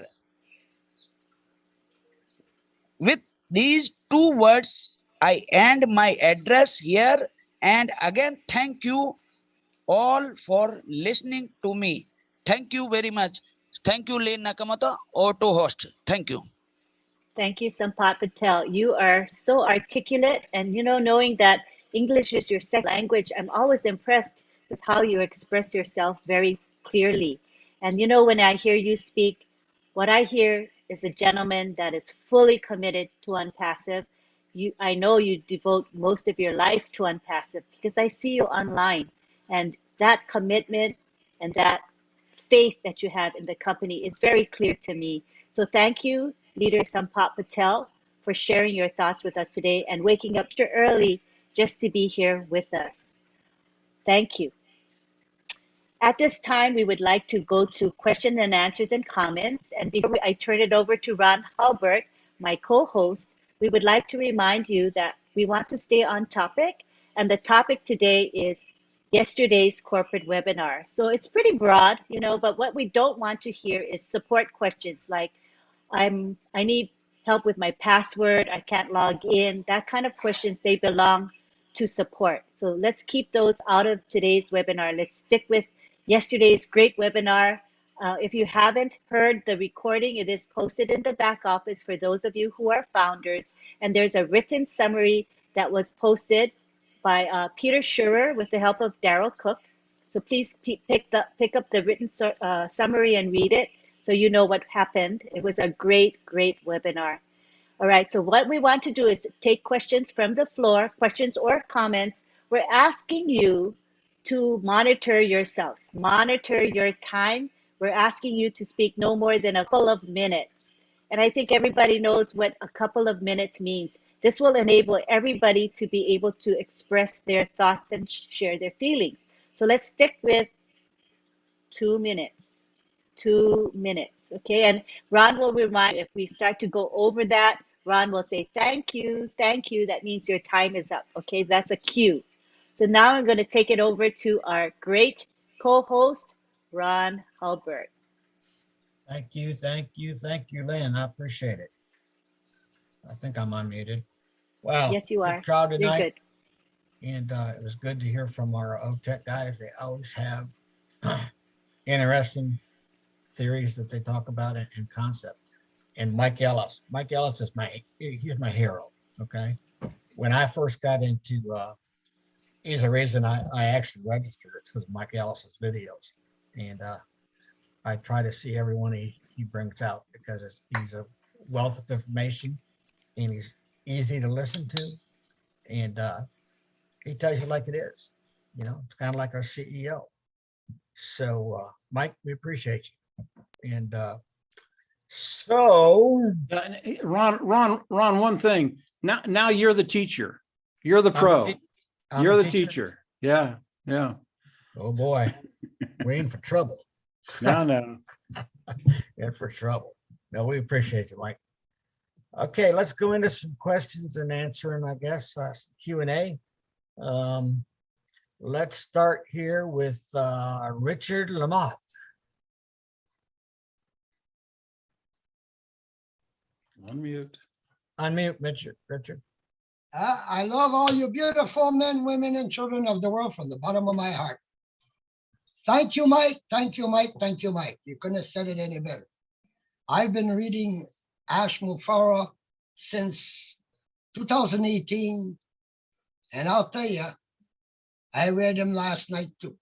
With these two words, I end my address here, and again, thank you all for listening to me. Thank you very much. Thank you, Lane Nakamoto, or to host. Thank you. Thank you, Sampat Patel. You are so articulate, and knowing that English is your second language, I'm always impressed with how you express yourself very clearly. And when I hear you speak, what I hear is a gentleman that is fully committed to Unpassive. I know you devote most of your life to Unpassive because I see you online, and that commitment and that faith that you have in the company is very clear to me. So thank you, Leader Sampat Patel, for sharing your thoughts with us today and waking up extra early just to be here with us. Thank you. At this time, we would like to go to questions and answers and comments. And before I turn it over to Ron Halbert, my co-host, we would like to remind you that we want to stay on topic. And the topic today is yesterday's corporate webinar. So it's pretty broad, but what we don't want to hear is support questions like, I need help with my password, I can't log in. That kind of questions, they belong to support. So let's keep those out of today's webinar. Let's stick with yesterday's great webinar. If you haven't heard the recording, it is posted in the back office for those of you who are founders. And there's a written summary that was posted by Peter Schurer with the help of Daryl Cook. So please pick up the written summary and read it so you know what happened. It was a great, great webinar. All right, so what we want to do is take questions from the floor, questions or comments. We're asking you to monitor yourselves, monitor your time. We're asking you to speak no more than a couple of minutes. And I think everybody knows what a couple of minutes means. This will enable everybody to be able to express their thoughts and share their feelings. So let's stick with 2 minutes. 2 minutes. Okay. And Ron will remind, if we start to go over that, Ron will say, thank you, thank you. That means your time is up. Okay. That's a cue. So now I'm going to take it over to our great co-host, Ron Hulbert. Thank you, Lynn. I appreciate it. I think I'm unmuted. Wow. Yes, you are. Good crowd You're tonight. good. And it was good to hear from our OTech guys. They always have interesting theories that they talk about and concept. And Mike Ellis is he's my hero. Okay. When I first got into, he's the reason I actually registered. It's because of Mike Ellis's videos. And I try to see everyone he brings out because he's a wealth of information and he's easy to listen to. And he tells you like it is. You know, it's kind of like our CEO. So, Mike, we appreciate you. And so, Ron, one thing. Now you're the teacher. You're the pro. You're the teacher. Yeah. Oh boy, we're in for trouble. No. In for trouble. No, we appreciate you, Mike. Okay, let's go into some questions and answering, I guess, some Q&A. Let's start here with Richard Lamont. Unmute, Richard. I love all you beautiful men, women, and children of the world from the bottom of my heart. Thank you, Mike. Thank you, Mike. Thank you, Mike. You couldn't have said it any better. I've been reading Ash Mufara since 2018, and I'll tell you, I read him last night too.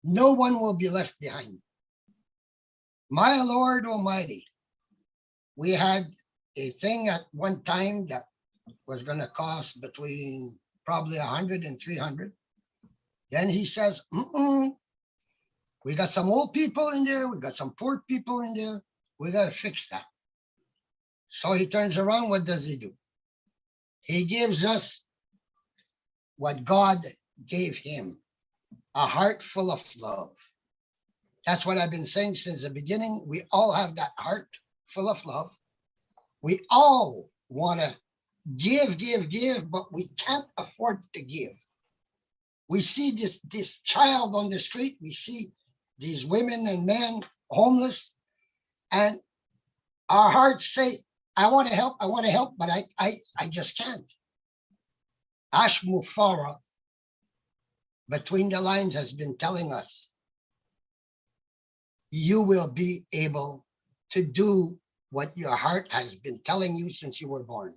No one will be left behind. My Lord Almighty, we had a thing at one time that was going to cost between probably 100 and 300. Then he says, we got some old people in there. We got some poor people in there. We got to fix that. So he turns around. What does he do? He gives us what God gave him, a heart full of love. That's what I've been saying since the beginning. We all have that heart full of love. We all want to give, but we can't afford to give. We see this child on the street. We see these women and men homeless, and our hearts say, I want to help, but I just can't. Ash Mufara, between the lines, has been telling us, you will be able to do what your heart has been telling you since you were born.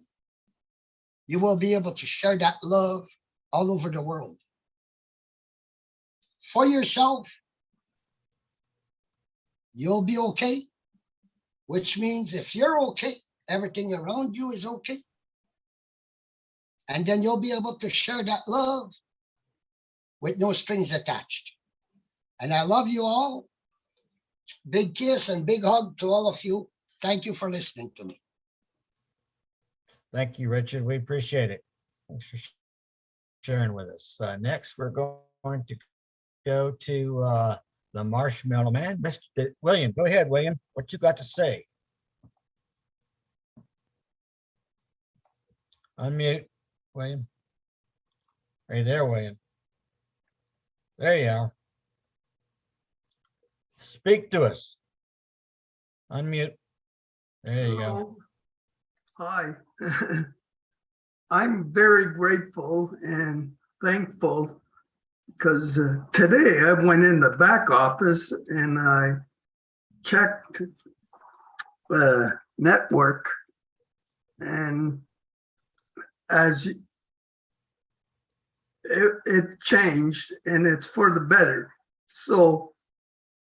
You will be able to share that love all over the world. For yourself, you'll be okay, which means if you're okay, everything around you is okay. And then you'll be able to share that love with no strings attached. And I love you all. Big kiss and big hug to all of you. Thank you for listening to me. Thank you, Richard. We appreciate it. Thanks for sharing with us. Next, we're going to go to the Marshmallow Man. Mr. William, go ahead, William. What you got to say? Unmute, William. Are you there, William? There you are. Speak to us. Unmute. There you go. Hi. I'm very grateful and thankful because today I went in the back office and I checked the network, and as it changed and it's for the better. So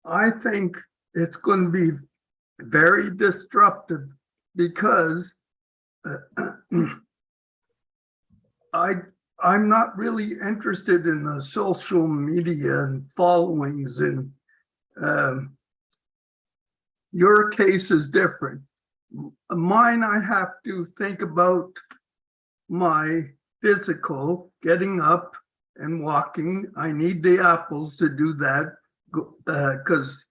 I think it's going to be very disruptive because I'm not really interested in the social media and followings, and your case is different. Mine, I have to think about my physical, getting up and walking. I need the apples to do that because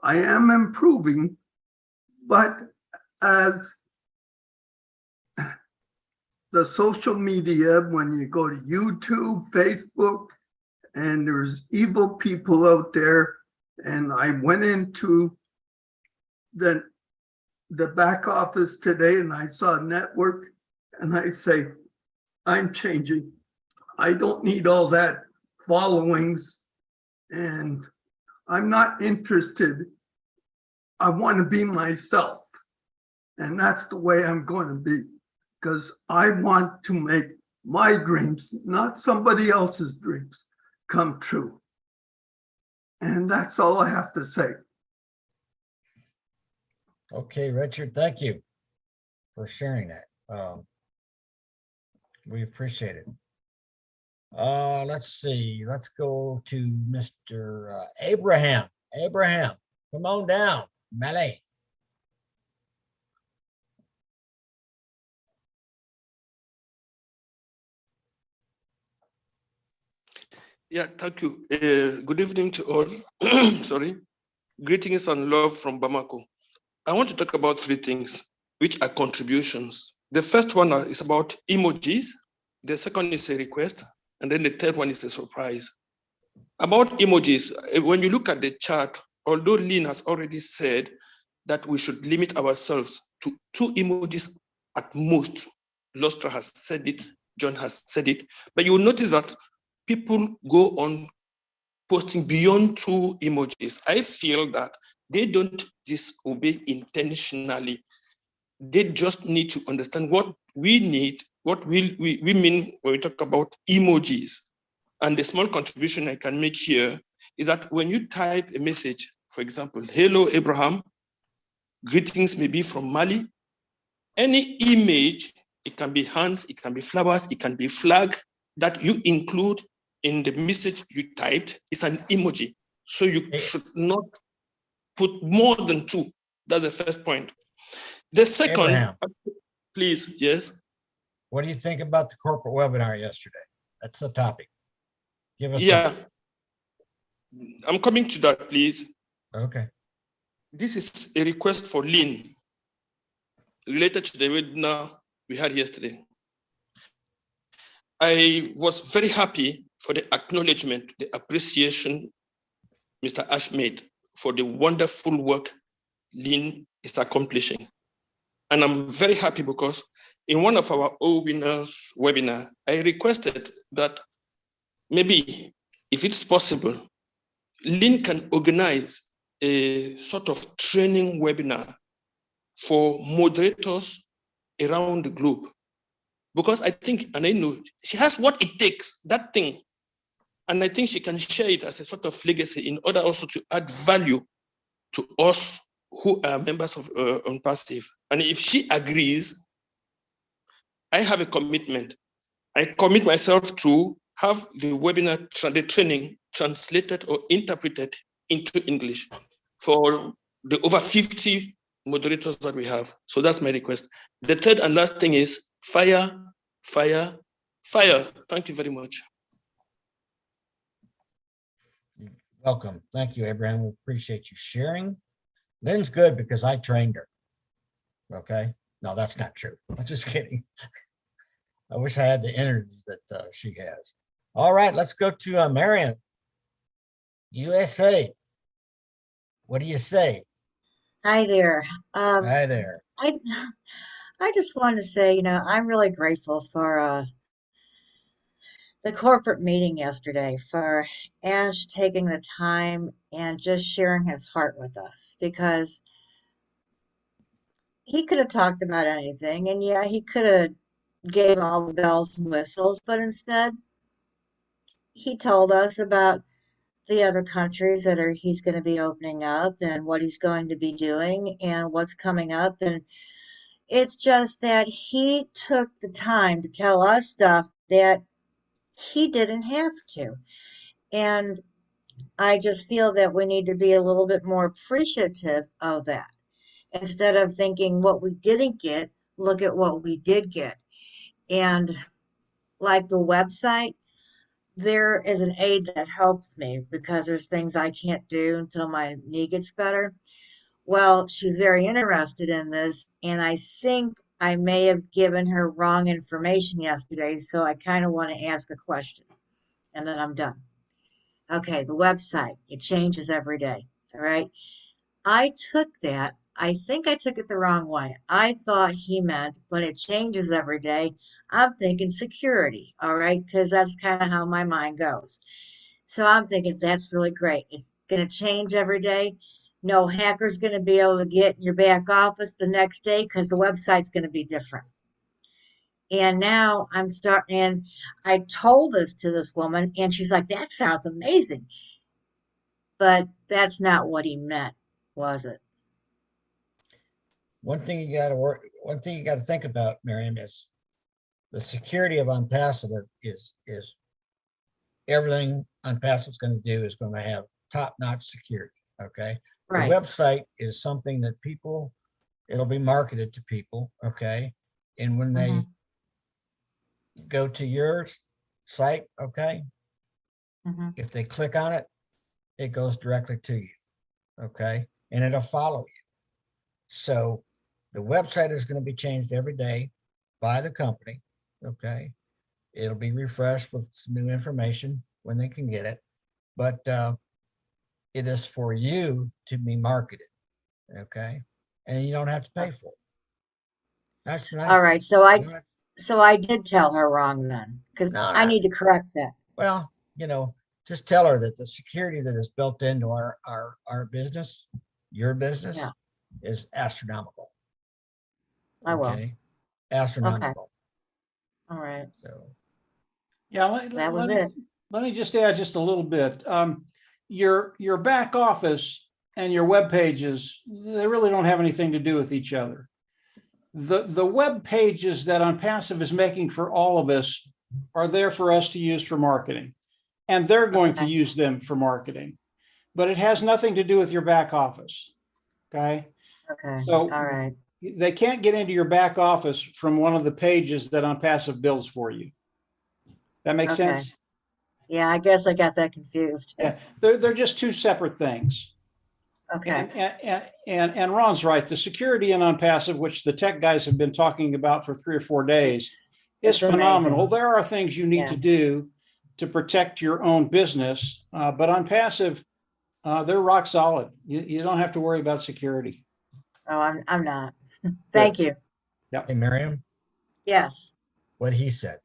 I am improving. But as the social media, when you go to YouTube, Facebook, and there's evil people out there, and I went into the back office today and I saw a network and I say, I'm changing. I don't need all that followings and I'm not interested. I want to be myself. And that's the way I'm going to be because I want to make my dreams, not somebody else's dreams, come true. And that's all I have to say. Okay, Richard, thank you for sharing that. We appreciate it. Let's see. Let's go to Mr. Abraham. Abraham, come on down. Malay. Yeah, thank you. Good evening to all. Sorry. Greetings and love from Bamako. I want to talk about three things, which are contributions. The first one is about emojis. The second is a request. And then the third one is a surprise. About emojis, when you look at the chart, although Lynn has already said that we should limit ourselves to 2 emojis at most, Lustra has said it, John has said it, but you will notice that people go on posting beyond 2 emojis. I feel that they don't disobey intentionally. They just need to understand what we need, what we mean when we talk about emojis. And the small contribution I can make here is that when you type a message, for example, hello, Abraham, greetings maybe from Mali, any image, it can be hands, it can be flowers, it can be flag that you include in the message you typed is an emoji. So you should not put more than 2. That's the first point. The second, Abraham, please, yes. what do you think about the corporate webinar yesterday? That's the topic. Give us I'm coming to that, please. Okay. This is a request for Lynn related to the webinar we had yesterday. I was very happy for the acknowledgement, the appreciation Mr. Ash made for the wonderful work Lynn is accomplishing. And I'm very happy because in one of our winners webinar, I requested that maybe if it's possible, Lynn can organize a sort of training webinar for moderators around the globe. Because I think, and I know, she has what it takes, that thing. And I think she can share it as a sort of legacy in order also to add value to us who are members of ONPASSIVE. And if she agrees, I have a commitment. I commit myself to have the webinar, the training translated or interpreted into English for the over 50 moderators that we have. So that's my request. The third and last thing is fire, fire, fire. Thank you very much. Welcome. Thank you, Abraham. We appreciate you sharing. Lynn's good because I trained her. Okay. No, that's not true. I'm just kidding. I wish I had the energy that she has. All right, let's go to Marion, USA. What do you say? Hi there. Hi there. I just wanted to say, I'm really grateful for the corporate meeting yesterday, for Ash taking the time and just sharing his heart with us, because he could have talked about anything, and yeah, he could have gave all the bells and whistles, but instead he told us about the other countries that he's going to be opening up and what he's going to be doing and what's coming up. And it's just that he took the time to tell us stuff that he didn't have to. And I just feel that we need to be a little bit more appreciative of that. instead of thinking what we didn't get, look at what we did get. And like the website, there is an aide that helps me because there's things I can't do until my knee gets better. Well, she's very interested in this, and I think I may have given her wrong information yesterday, so I kind of want to ask a question, and then I'm done. Okay, the website, it changes every day, all right? I think I took it the wrong way. I thought he meant when it changes every day, I'm thinking security, all right? Because that's kind of how my mind goes. So I'm thinking that's really great. It's going to change every day. No hacker's going to be able to get in your back office the next day because the website's going to be different. And now I'm starting, and I told this to this woman, and she's like, that sounds amazing. But that's not what he meant, was it? One thing you got to think about, Miriam, is the security of Unpassive is everything Unpassive is going to do is going to have top-notch security. Okay. Right. The website is something that it'll be marketed to people. Okay. And when they go to your site, okay, if they click on it, it goes directly to you. Okay. And it'll follow you. So the website is going to be changed every day by the company. Okay. It'll be refreshed with some new information when they can get it. But it is for you to be marketed. Okay. And you don't have to pay for it. That's nice. All right. So I did tell her wrong then, because I need to correct that. Well, just tell her that the security that is built into our business, your business, is astronomical. I will. Okay. Astronomical. Okay. All right. So yeah, that was it. Let me just add just a little bit. Your back office and your web pages, they really don't have anything to do with each other. The web pages that Unpassive is making for all of us are there for us to use for marketing, and they're going to use them for marketing, but it has nothing to do with your back office. Okay. Okay. So all right. They can't get into your back office from one of the pages that Unpassive builds for you. That makes sense? Yeah, I guess I got that confused. Yeah, they're just two separate things. Okay. And Ron's right. The security in Unpassive, which the tech guys have been talking about for 3 or 4 days, is phenomenal. amazing. There are things you need to do to protect your own business, but Unpassive, they're rock solid. You don't have to worry about security. Oh, I'm not. Thank you. Yeah. Hey, Miriam. Yes. What he said.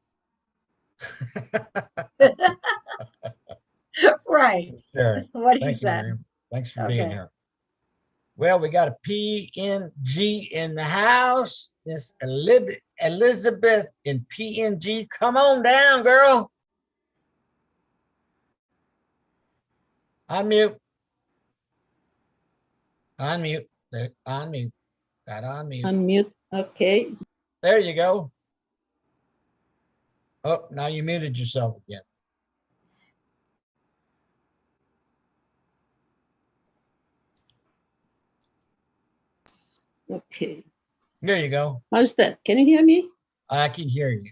Right. Sure. What he Thank you, said. Miriam. Thanks for being here. Well, we got a PNG in the house. Miss Elizabeth in PNG. Come on down, girl. Unmute. Unmute. Unmute. Got unmute. Unmute. Okay. There you go. Oh, now you muted yourself again. Okay. There you go. How's that? Can you hear me? I can hear you.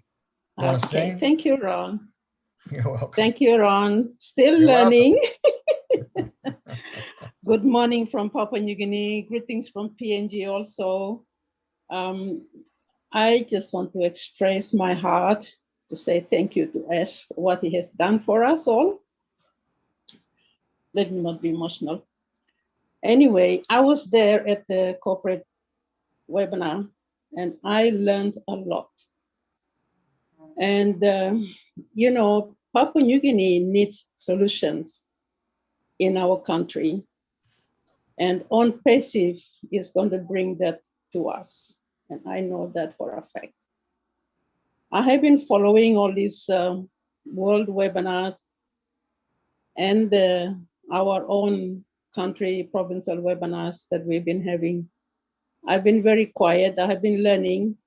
You want to Okay. sing? Thank you, Ron. You're welcome. Thank you, Ron. Still You're learning. Good morning from Papua New Guinea. Greetings from PNG also. I just want to express my heart to say thank you to Ash for what he has done for us all. Let me not be emotional. Anyway, I was there at the corporate webinar and I learned a lot. And, Papua New Guinea needs solutions in our country. And ONPASSIVE is going to bring that to us. And I know that for a fact. I have been following all these world webinars and our own country provincial webinars that we've been having. I've been very quiet. I have been learning,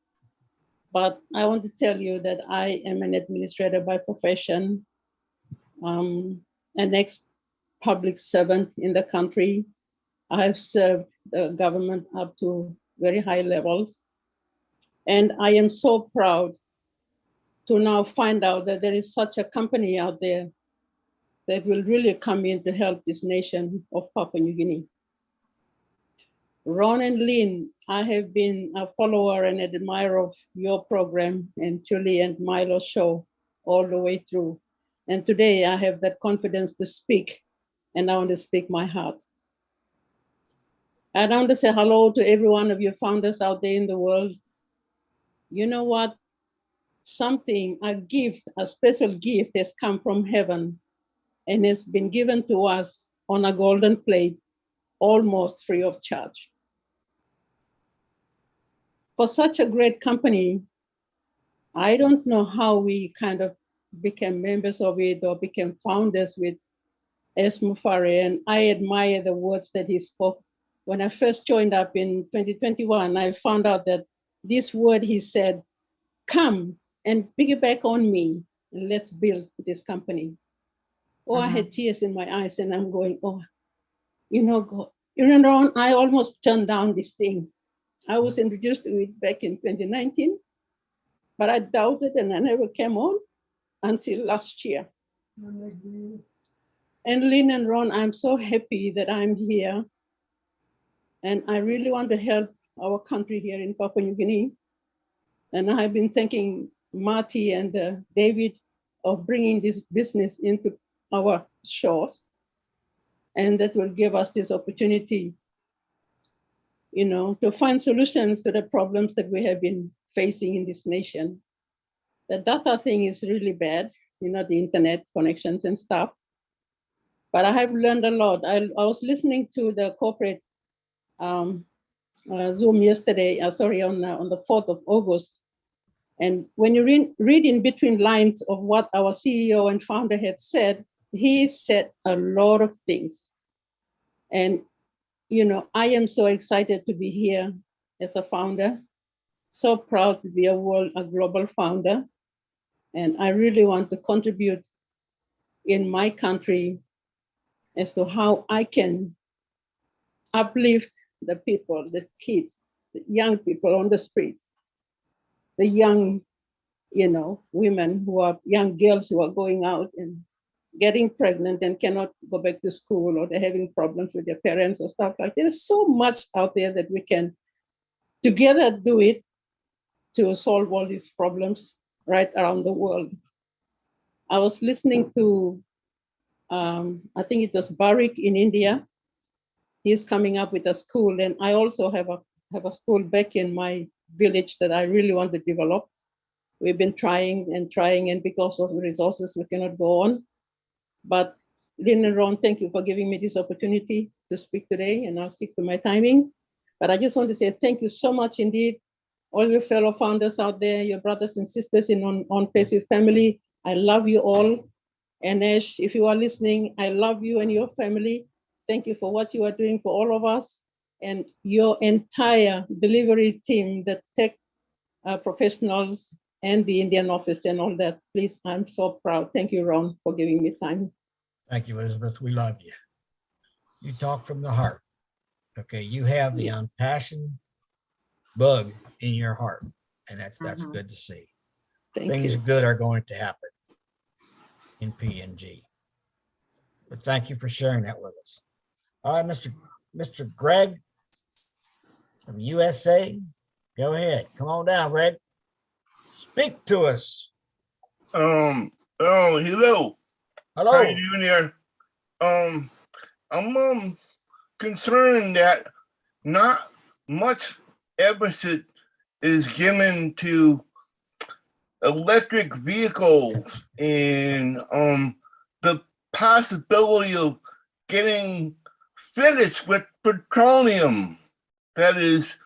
but I want to tell you that I am an administrator by profession, an ex-public servant in the country. I've served the government up to very high levels. And I am so proud to now find out that there is such a company out there that will really come in to help this nation of Papua New Guinea. Ron and Lynn, I have been a follower and an admirer of your program and Julie and Milo's show all the way through. And today I have that confidence to speak, and I want to speak my heart. I want to say hello to every one of you founders out there in the world. You know what? Something, a gift, a special gift has come from heaven and has been given to us on a golden plate, almost free of charge. For such a great company, I don't know how we kind of became members of it or became founders with S. Mufare, and I admire the words that he spoke. When I first joined up in 2021, I found out that this word he said, come and piggyback on me, and let's build this company. Oh, I had tears in my eyes, and I'm going, oh, you know, God, you know, I almost turned down this thing. I was introduced to it back in 2019, but I doubted and I never came on until last year. And Lynn and Ron, I'm so happy that I'm here. And I really want to help our country here in Papua New Guinea. And I've been thanking Marty and David of bringing this business into our shores. And that will give us this opportunity, you know, to find solutions to the problems that we have been facing in this nation. The data thing is really bad, you know, the internet connections and stuff. But I have learned a lot. I was listening to the corporate Zoom yesterday, on the 4th of August. And when you read in between lines of what our CEO and founder had said, he said a lot of things. And, you know, I am so excited to be here as a founder, so proud to be a global founder. And I really want to contribute in my country as to how I can uplift the people, the kids, the young people on the streets, the young, you know, women who are young girls who are going out and getting pregnant and cannot go back to school, or they're having problems with their parents or stuff like that. There's so much out there that we can together do it to solve all these problems right around the world. I was listening to, I think it was Barik in India. He's coming up with a school, and I also have a school back in my village that I really want to develop. We've been trying, and because of the resources, we cannot go on. But Lynn and Ron, thank you for giving me this opportunity to speak today, and I'll stick to my timing. But I just want to say thank you so much indeed, all your fellow founders out there, your brothers and sisters in ONPASSIVE family. I love you all. And Ash, if you are listening, I love you and your family. Thank you for what you are doing for all of us, and your entire delivery team, the tech professionals and the Indian office and all that. Please, I'm so proud. Thank you, Ron, for giving me time. Thank you, Elizabeth. We love you. You talk from the heart. Okay, you have the unpassioned bug in your heart, and that's good to see. Things good are going to happen in PNG. But thank you for sharing that with us. All right, Mr. Greg from USA, go ahead. Come on down, Greg. Speak to us. Hello. Hello. How are you doing here? I'm concerned that not much emphasis is given to electric vehicles and the possibility of getting finished with petroleum. That is,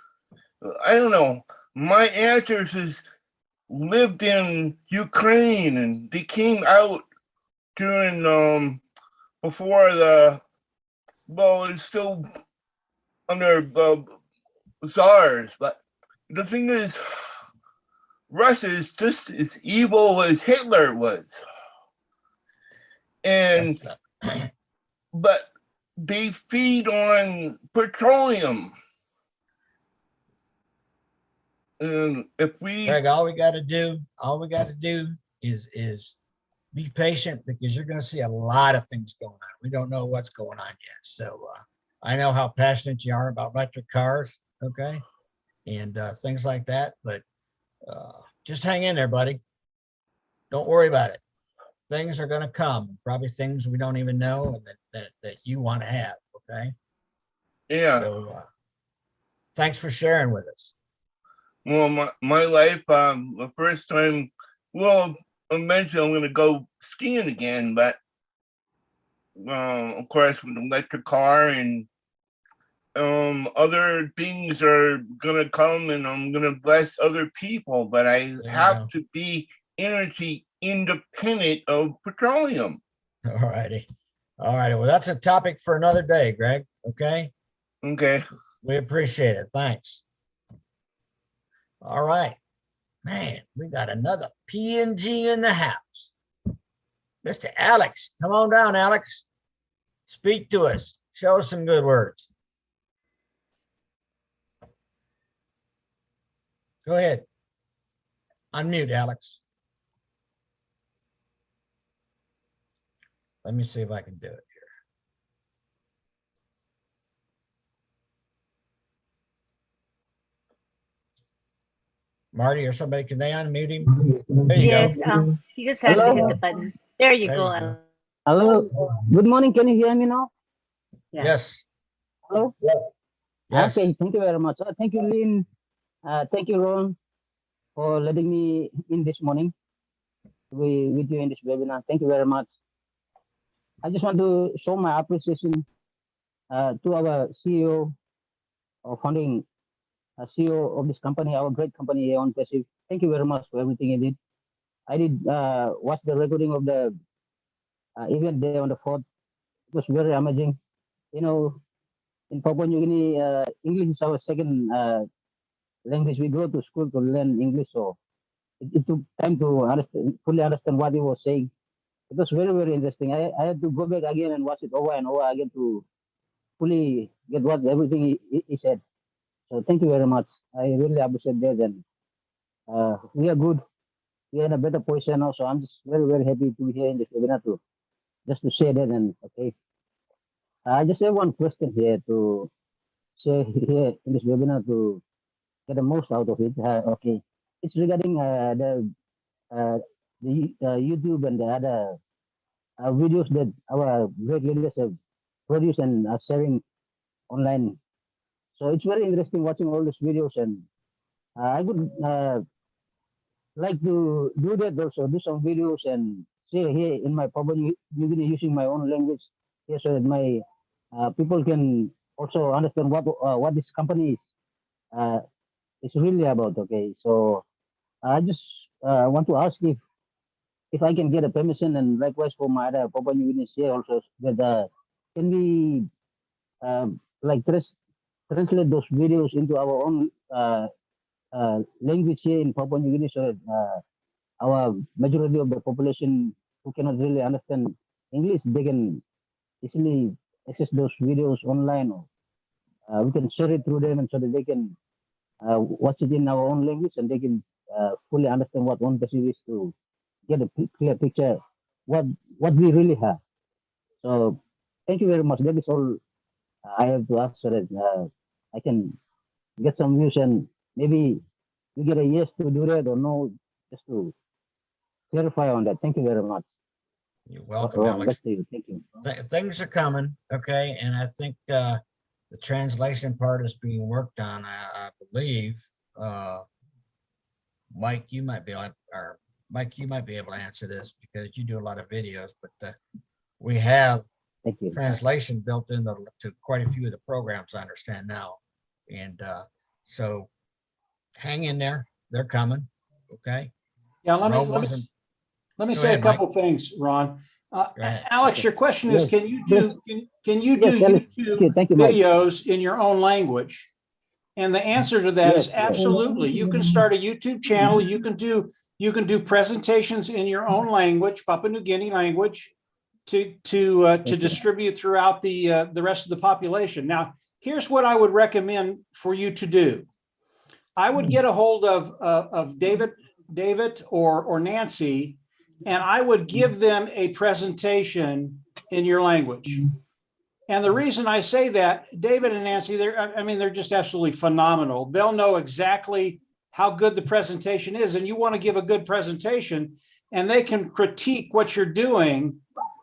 I don't know. My ancestors lived in Ukraine, and they came out during before it's still under the Tsars. But the thing is, Russia is just as evil as Hitler was. And but they feed on petroleum. And if we, Greg, all we got to do is be patient, because you're going to see a lot of things going on. We don't know what's going on yet. So I know how passionate you are about electric cars, okay, and things like that. But just hang in there, buddy. Don't worry about it. Things are going to come, probably things we don't even know and that you want to have, okay? yeah. So thanks for sharing with us. Well, my life, the first time, well, eventually I'm going to go skiing again, but of course with an electric car and other things are going to come, and I'm going to bless other people, but I have to be energy independent of petroleum. All righty. All righty. Well, that's a topic for another day, Greg. Okay. Okay. We appreciate it. Thanks. All right. Man, we got another PNG in the house. Mr. Alex, come on down, Alex. Speak to us. Show us some good words. Go ahead. Unmute, Alex. Let me see if I can do it here. Marty or somebody, can they unmute him? There you go. He just has to hit the button. There you go. Hello. Good morning. Can you hear me now? Yes. Hello? Yes. Okay. Thank you very much. Thank you, Lynn. Thank you, Ron, for letting me in this morning with you in this webinar. Thank you very much. I just want to show my appreciation to our CEO or founding CEO of this company, our great company, ONPASSIVE. Thank you very much for everything you did. I did watch the recording of the event there on the 4th. It was very amazing. You know, in Papua New Guinea, English is our second language. We go to school to learn English, so it took time to fully understand what he was saying. It was very, very interesting. I had to go back again and watch it over and over again to fully get what everything he said. So thank you very much. I really appreciate that. And we are good. We are in a better position now. So I'm just very, very happy to be here in this webinar too. Just to say that. And okay, I just have one question here to say here in this webinar to get the most out of it. Okay, it's regarding the YouTube and the other videos that our great leaders have produced and are sharing online. So it's very interesting watching all these videos, and I would like to do that also, do some videos and share here in my Papua New Guinea using my own language here, so that my people can also understand what this company is really about. Okay, so I just want to ask if I can get a permission, and likewise for my other Papua New Guinea here also, that can we like translate those videos into our own language here in Papua New Guinea, so that our majority of the population who cannot really understand English, they can easily access those videos online, or we can share it through them, and so that they can watch it in our own language, and they can fully understand what ONPASSIVE is, to get a clear picture what we really have. So thank you very much. That is all I have to ask, so that I can get some views, and maybe you get a yes to do that or no, just to clarify on that. Thank you very much. You're welcome, Alex. Thank you. Things are coming, okay, and I think the translation part is being worked on. I believe Mike, you might be able to answer this, because you do a lot of videos, but we have translation built into quite a few of the programs, I understand now. And so hang in there, they're coming. Okay. Yeah, let me say a couple things, Ron. Alex, your question is, can you do YouTube videos in your own language? And the answer to that is absolutely. You can start a YouTube channel. You can do presentations in your own language, Papua New Guinea language, to distribute throughout the rest of the population. Now, here's what I would recommend for you to do. I would get a hold of David or Nancy, and I would give them a presentation in your language. And the reason I say that, David and Nancy, they're just absolutely phenomenal. They'll know exactly how good the presentation is, and you want to give a good presentation, and they can critique what you're doing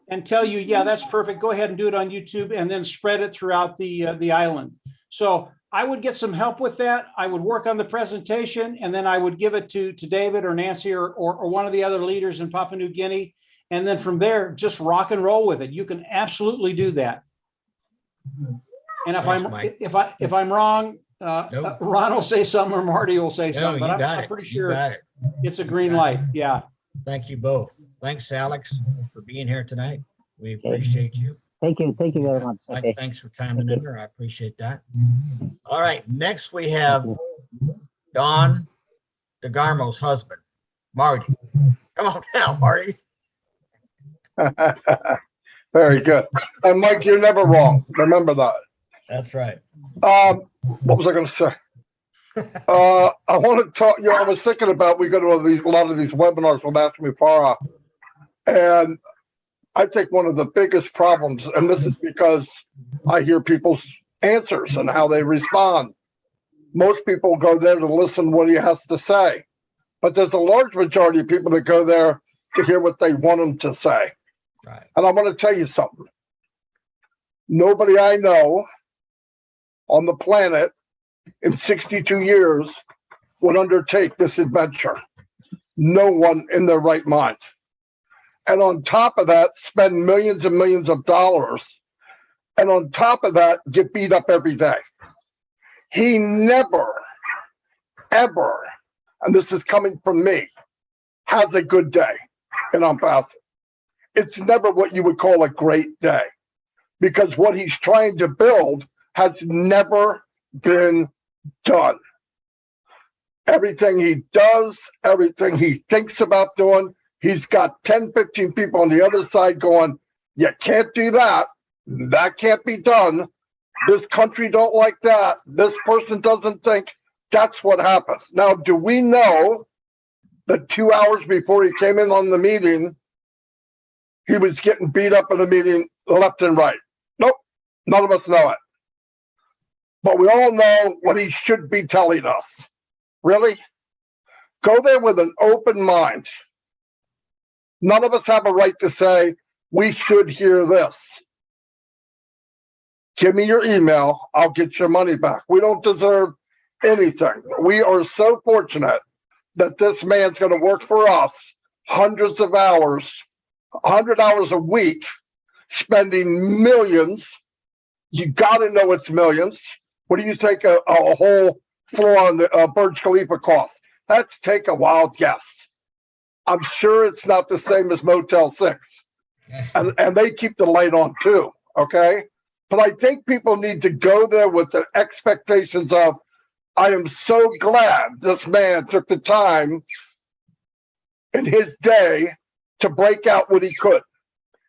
and tell you, yeah, that's perfect. Go ahead and do it on YouTube, and then spread it throughout the island. So I would get some help with that. I would work on the presentation, and then I would give it to David or Nancy or one of the other leaders in Papua New Guinea. And then from there, just rock and roll with it. You can absolutely do that. And if I'm wrong, Nope. Ron will say something or Marty will say No, something, you but got I'm it. pretty You sure got it. it's a green light. Yeah. Thank you both. Thanks, Alex, for being here tonight. We appreciate you. Thank you very much. Mike, Okay. thanks for coming in there. I appreciate that. All right, next we have Don DeGarmo's husband, Marty. Come on down, Marty. Very good. And Mike, you're never wrong. Remember that. That's right. What was I going to say? I want to talk. I was thinking about we go to a lot of these webinars with Ask Me Para, and I think one of the biggest problems, and this is because I hear people's answers and how they respond. Most people go there to listen what he has to say, but there's a large majority of people that go there to hear what they want him to say. Right. And I want to tell you something. Nobody I know on the planet in 62 years would undertake this adventure. No one in their right mind. And on top of that, spend millions and millions of dollars. And on top of that, get beat up every day. He never, ever, and this is coming from me, has a good day in Unpassive. It's never what you would call a great day, because what he's trying to build has never been done. Everything he does, everything he thinks about doing, he's got 10, 15 people on the other side going, you can't do that. That can't be done. This country don't like that. This person doesn't think. That's what happens. Now, do we know that 2 hours before he came in on the meeting, he was getting beat up in a meeting left and right? Nope. None of us know it. But we all know what he should be telling us. Really? Go there with an open mind. None of us have a right to say, we should hear this. Give me your email, I'll get your money back. We don't deserve anything. We are so fortunate that this man's going to work for us hundreds of hours, 100 hours a week, spending millions. You got to know it's millions. What do you take a whole floor on the Burj Khalifa cost? Let's take a wild guess. I'm sure it's not the same as Motel 6. And they keep the light on too, okay? But I think people need to go there with the expectations of, I am so glad this man took the time in his day to break out what he could.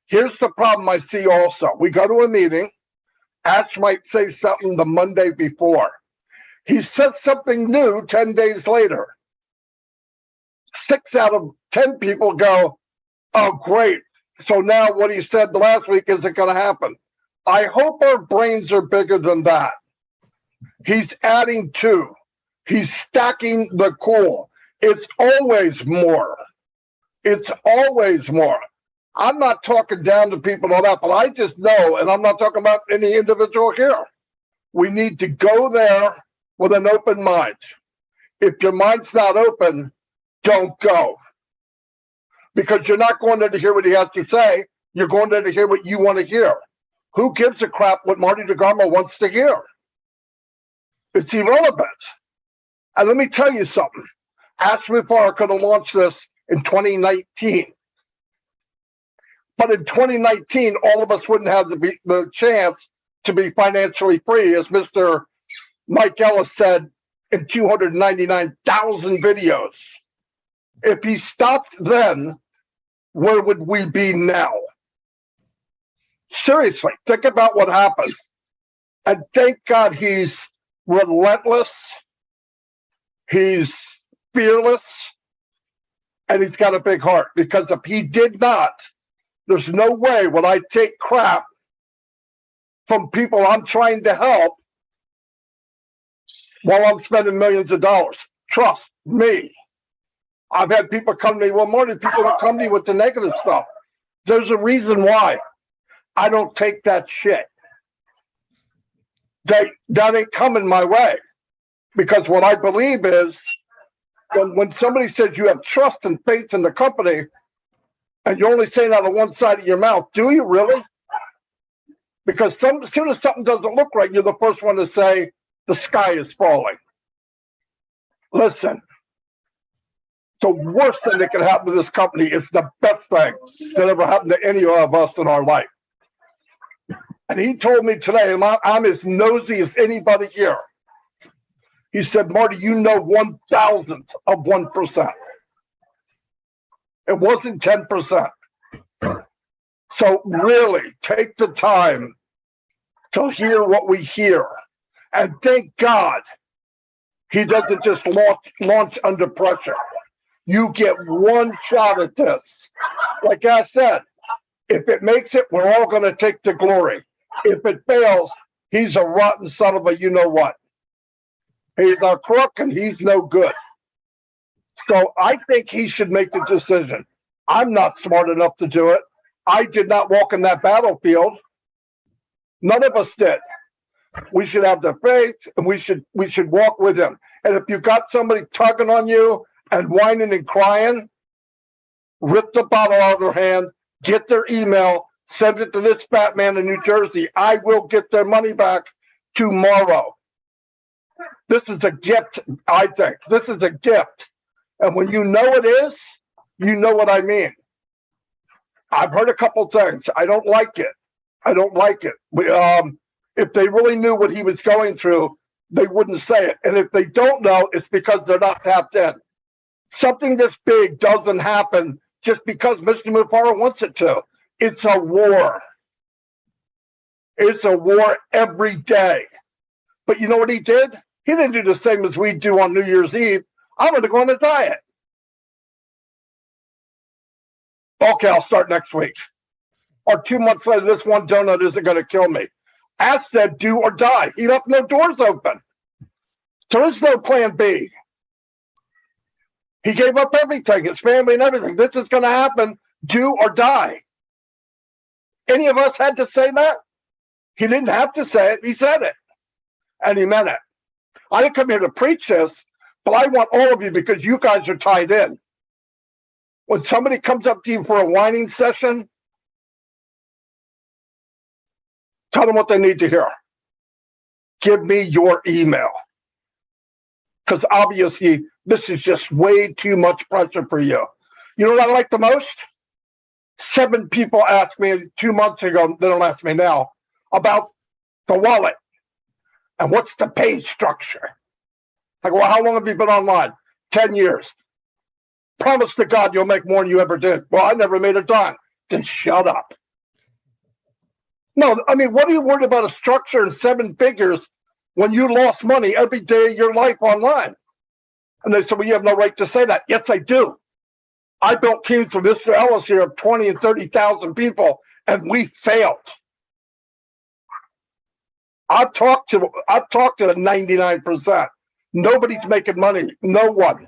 Here's the problem I see also. We go to a meeting, Ash might say something the Monday before. He says something new 10 days later. 6 out of 10 people go, oh, great. So now what he said last week isn't going to happen. I hope our brains are bigger than that. He's adding to. He's stacking the cool. It's always more. It's always more. I'm not talking down to people and all that, but I just know, and I'm not talking about any individual here. We need to go there with an open mind. If your mind's not open, don't go. Because you're not going there to hear what he has to say. You're going there to hear what you want to hear. Who gives a crap what Marty DeGarmo wants to hear? It's irrelevant. And let me tell you something. Ask Me Far could have launched this in 2019. But in 2019, all of us wouldn't have the chance to be financially free, as Mr. Mike Ellis said in 299,000 videos. If he stopped then, where would we be now? Seriously, think about what happened. And thank God he's relentless. He's fearless. And he's got a big heart, because if he did not, there's no way would I take crap from people I'm trying to help while I'm spending millions of dollars. Trust me. I've had people come to me, well, Marty, people don't come to me with the negative stuff. There's a reason why. I don't take that shit. That ain't coming my way. Because what I believe is, when somebody says you have trust and faith in the company, and you're only saying out of one side of your mouth, do you really? Because as soon as something doesn't look right, you're the first one to say the sky is falling. Listen, the worst thing that can happen to this company is the best thing that ever happened to any of us in our life. And he told me today, and I'm as nosy as anybody here. He said, Marty, you know 1,000th of 1%. It wasn't 10%. So really take the time to hear what we hear. And thank God he doesn't just launch under pressure. You get one shot at this. Like I said, if it makes it, we're all going to take the glory. If it fails, he's a rotten son of a you-know-what. He's a crook and he's no good. So I think he should make the decision. I'm not smart enough to do it. I did not walk in that battlefield. None of us did. We should have the faith, and we should walk with him. And if you got somebody tugging on you and whining and crying, rip the bottle out of their hand, get their email, send it to this fat man in New Jersey. I will get their money back tomorrow. This is a gift, I think. This is a gift. And when you know it is, you know what I mean. I've heard a couple things. I don't like it. I don't like it. If they really knew what he was going through, they wouldn't say it. And if they don't know, it's because they're not tapped in. Something this big doesn't happen just because Mr. Mufara wants it to. It's a war. It's a war every day. But you know what he did? He didn't do the same as we do on New Year's Eve. I'm going to go on a diet. Okay, I'll start next week. Or 2 months later, this one donut isn't going to kill me. As said, do or die. He left no doors open. There is no plan B. He gave up everything, his family and everything. This is going to happen, do or die. Any of us had to say that? He didn't have to say it. He said it. And he meant it. I didn't come here to preach this, but I want all of you, because you guys are tied in. When somebody comes up to you for a whining session, tell them what they need to hear. Give me your email. Because obviously, this is just way too much pressure for you. You know what I like the most? 7 people asked me 2 months ago, they don't ask me now, about the wallet. And what's the page structure? I go, well, how long have you been online? 10 years. Promise to God you'll make more than you ever did. Well, I never made a dime. Then shut up. No, I mean, what are you worried about a structure in 7 figures when you lost money every day of your life online? And they said, well, you have no right to say that. Yes, I do. I built teams for Mr. Ellis here of 20 and 30,000 people, and we failed. I've talked to the 99%. Nobody's making money. No one.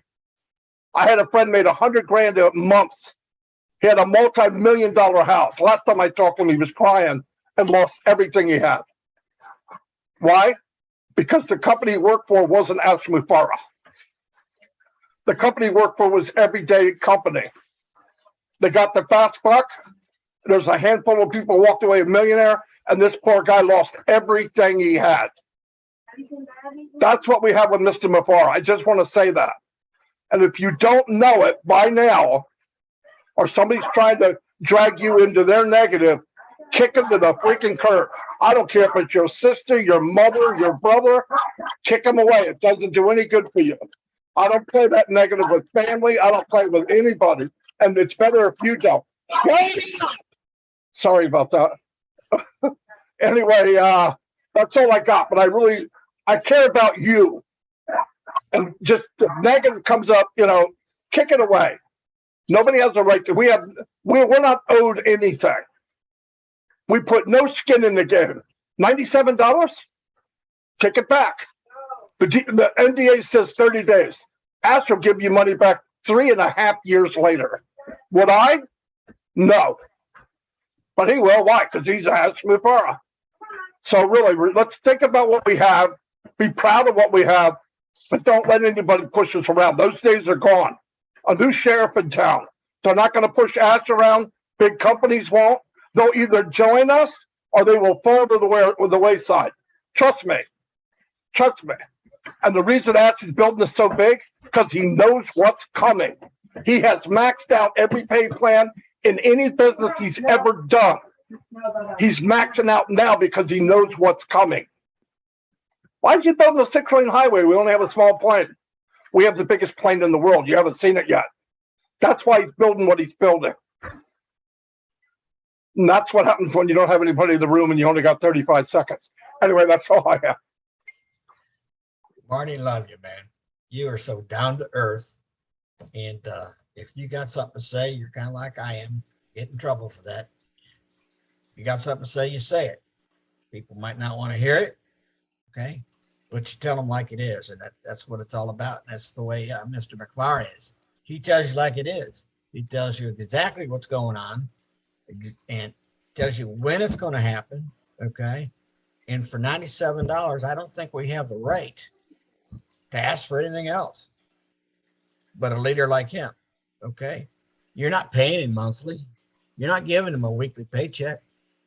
I had a friend made $100,000 a month. He had a multi-million-dollar house. Last time I talked to him, he was crying and lost everything he had. Why? Because the company he worked for wasn't Ash Mufara. The company he worked for was everyday company. They got the fast buck. There's a handful of people walked away a millionaire, and this poor guy lost everything he had. That's what we have with Mr. Mufara. I just want to say that. And if you don't know it by now, or somebody's trying to drag you into their negative, kick them to the freaking curb. I don't care if it's your sister, your mother, your brother, kick them away. It doesn't do any good for you. I don't play that negative with family. I don't play with anybody. And it's better if you don't. Sorry about that. Anyway, that's all I got. But I care about you. And just the negative comes up, kick it away. Nobody has a right to. We're not owed anything. We put no skin in the game. $97? Take it back. The NDA says 30 days. Ash will give you money back 3.5 years later. Would I? No. But he will. Why? Because he's Ash Mufara. So really, let's think about what we have. Be proud of what we have, but don't let anybody push us around. Those days are gone. A new sheriff in town. They're not going to push Ash around. Big companies won't. They'll either join us or they will fall to the wayside. Trust me. Trust me. And the reason Ash is building this so big, because he knows what's coming. He has maxed out every pay plan in any business he's ever done. He's maxing out now because he knows what's coming. Why is he building a 6-lane highway? We only have a small plane. We have the biggest plane in the world. You haven't seen it yet. That's why he's building what he's building. And that's what happens when you don't have anybody in the room and you only got 35 seconds. Anyway, that's all I have. Marty, love you, man. You are so down to earth. And if you got something to say, you're kind of like I am. Get in trouble for that. You got something to say, you say it. People might not want to hear it. Okay. But you tell them like it is. And that's what it's all about. And that's the way Mr. McFarland is. He tells you like it is. He tells you exactly what's going on and tells you when it's going to happen. Okay. And for $97, I don't think we have the right to ask for anything else but a leader like him. Okay. You're not paying him monthly. You're not giving him a weekly paycheck.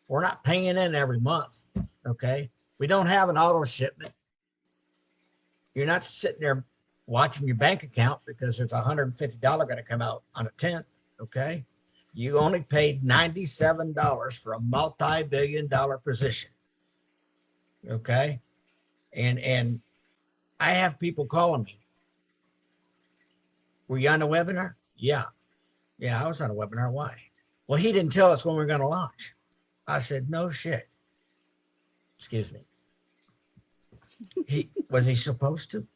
We're not paying in every month. Okay. We don't have an auto shipment. You're not sitting there watching your bank account because there's $150 going to come out on a 10th. Okay. You only paid $97 for a multi-billion-dollar position. Okay. And I have people calling me. Were you on the webinar? Yeah. Yeah, I was on a webinar. Why? Well, he didn't tell us when we were going to launch. I said, no shit. Excuse me. Was he supposed to?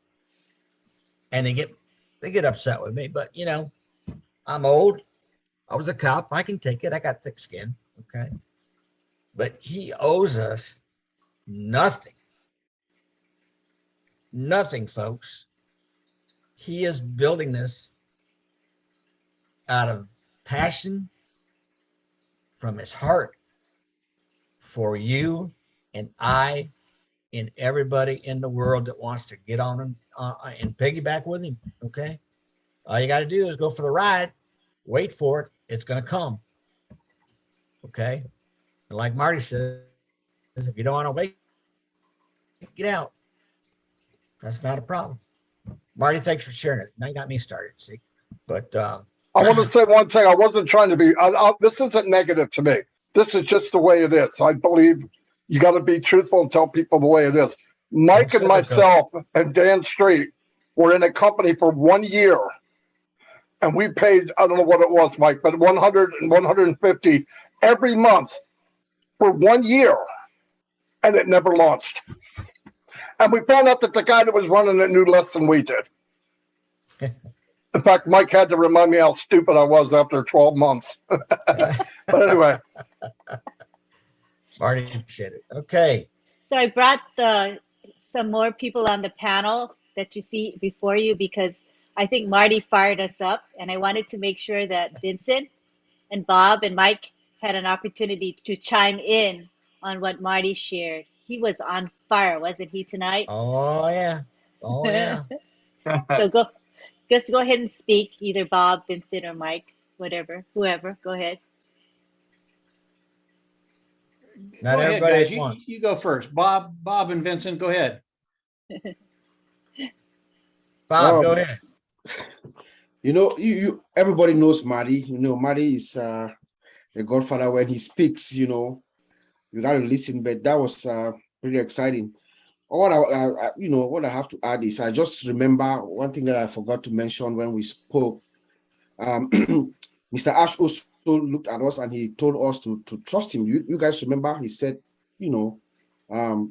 And they get upset with me, but I'm old. I was a cop. I can take it. I got thick skin. Okay. But he owes us nothing. Nothing, folks. He is building this out of passion from his heart for you and I and everybody in the world that wants to get on him and piggyback with him. Okay. All you got to do is go for the ride, wait for it. It's going to come. Okay. And like Marty says, if you don't want to wait, get out. That's not a problem. Marty, thanks for sharing it. Now you got me started, see. But I want to say one thing. I wasn't trying to be, this isn't negative to me. This is just the way it is. I believe you got to be truthful and tell people the way it is. Mike and myself and Dan Street were in a company for 1 year. And we paid, I don't know what it was, Mike, but 100 and 150 every month for 1 year. And it never launched. And we found out that the guy that was running it knew less than we did. In fact, Mike had to remind me how stupid I was after 12 months. But anyway. Marty said it. Okay. So I brought some more people on the panel that you see before you because I think Marty fired us up. And I wanted to make sure that Vincent and Bob and Mike had an opportunity to chime in on what Marty shared. He was on fire, wasn't he, tonight? Oh, yeah. Oh, yeah. So just go ahead and speak, either Bob, Vincent, or Mike, whatever, whoever. Go ahead. Not go everybody ahead, at guys. once. You go first. Bob and Vincent, go ahead. Bob, go ahead. You everybody knows Marty. Marty is the godfather. When he speaks, you got to listen. But that was pretty exciting. What I have to add is I just remember one thing that I forgot to mention when we spoke. Mr. Ash looked at us and he told us to trust him. You guys remember he said, you know,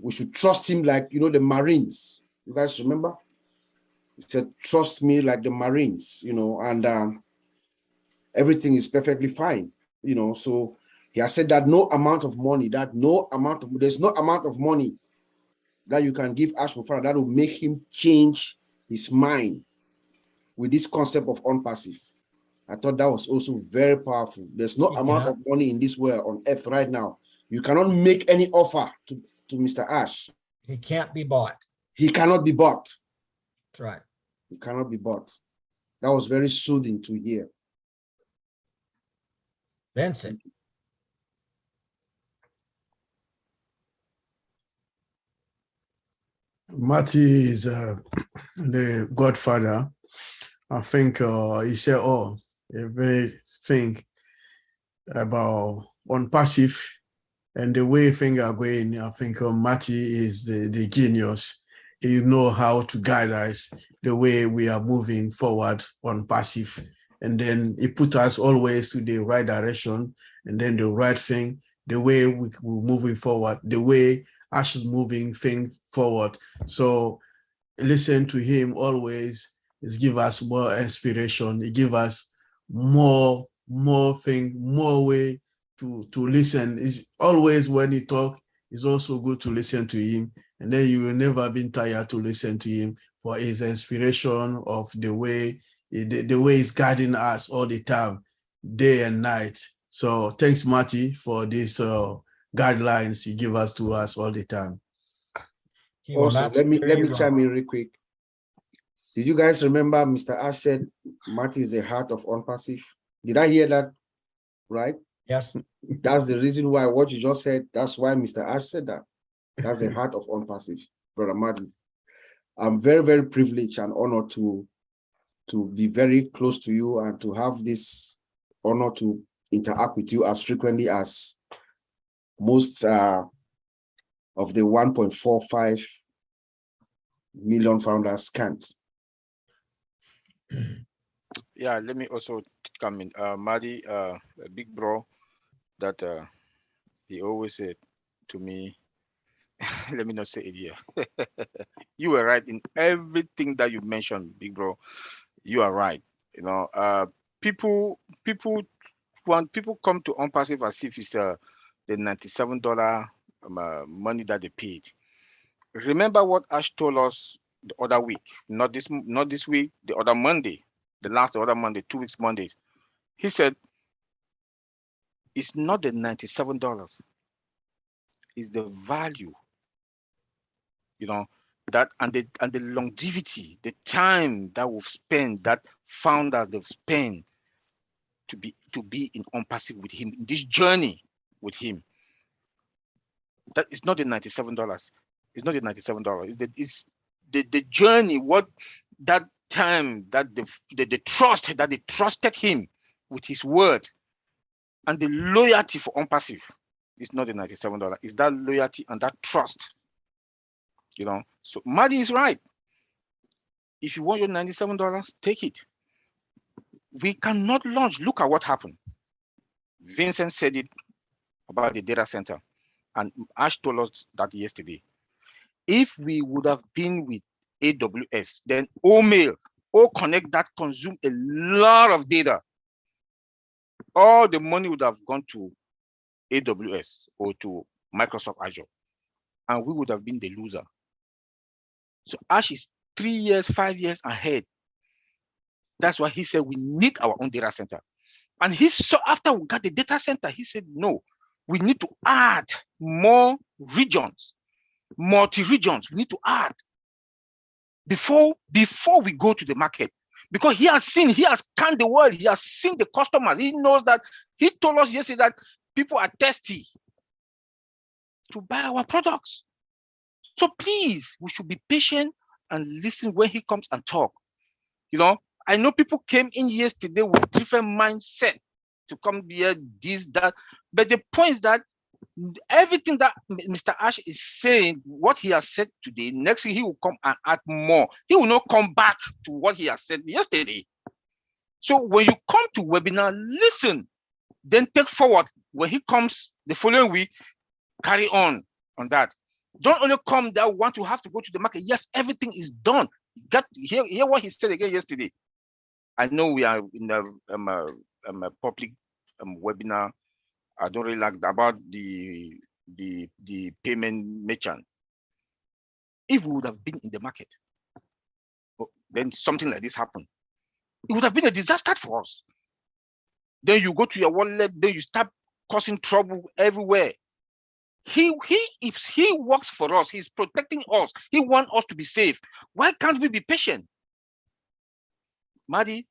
we should trust him like, you know, the Marines. You guys remember? He said, trust me like the Marines, you know, and everything is perfectly fine, you know. So he has said that there's no amount of money that you can give Ash Mufara that will make him change his mind with this concept of ONPASSIVE. I thought that was also very powerful. There's no amount of money in this world on earth right now. You cannot make any offer to Mr. Ash. He can't be bought. He cannot be bought. That's right. He cannot be bought. That was very soothing to hear. Vincent. Marty is the godfather. I think he said everything about ONPASSIVE and the way things are going. I think Marty is the genius. He knows how to guide us the way we are moving forward ONPASSIVE. And then he put us always to the right direction and then the right thing, the way we're moving forward, the way Ash is moving things forward. So listen to him always. It give us more inspiration. It give us more thing, more way to listen. It's always when he talk, it's also good to listen to him. And then you will never be tired to listen to him for his inspiration of the way he's guiding us all the time, day and night. So thanks, Marty, for these guidelines you give us to us all the time. Also, let me chime in real quick. Did you guys remember Mr. Ash said Marty is the heart of ONPASSIVE? Did I hear that right? Yes. That's the reason why what you just said, that's why Mr. Ash said that. That's the heart of ONPASSIVE, Brother Marty. I'm very, very privileged and honored to be very close to you and to have this honor to interact with you as frequently as most of the 1.45 million founders can't. Yeah, let me also come in. Marty, a big bro that he always said to me, let me not say it here. You were right in everything that you mentioned, big bro. You are right. You know, people come to ONPASSIVE as if it's the $97 money that they paid. Remember what Ash told us the other week, not this week, the other Monday, the other Monday, 2 weeks Mondays. He said, it's not the $97, it's the value, you know, that and the longevity, the time that we've spent, that founders they've spent to be in ONPASSIVE with him, in this journey with him. That is not the $97. It's not the $97. It's the journey, what that time, that the trust that they trusted him with his word, and the loyalty for ONPASSIVE is not the $97. It's that loyalty and that trust. You know, so Marty is right. If you want your $97, take it. We cannot launch. Look at what happened. Vincent said it about the data center, and Ash told us that yesterday. If we would have been with AWS, then Connect that consume a lot of data, all the money would have gone to AWS or to Microsoft Azure, and we would have been the loser. So Ash is 3 years, 5 years ahead. That's why he said we need our own data center. And he saw after we got the data center, he said, no, we need to add more regions, multi-regions. We need to add before we go to the market, because he has scanned the world. He has seen the customers. He knows that. He told us yesterday that people are thirsty to buy our products. So please, we should be patient and listen when he comes and talk. You know, I know people came in yesterday with different mindset to come here, this, that. But the point is that everything that Mr. Ash is saying, what he has said today, next week he will come and add more. He will not come back to what he has said yesterday. So when you come to webinar, listen. then take forward. When he comes the following week, carry on that. Don't only come that want to have to go to the market. Yes, everything is done. Hear what he said again yesterday. I know we are in a public webinar. I don't really like about the payment merchant. If we would have been in the market, then something like this happened. It would have been a disaster for us. Then you go to your wallet, then you start causing trouble everywhere. If he works for us, he's protecting us. He wants us to be safe. Why can't we be patient? Maddie,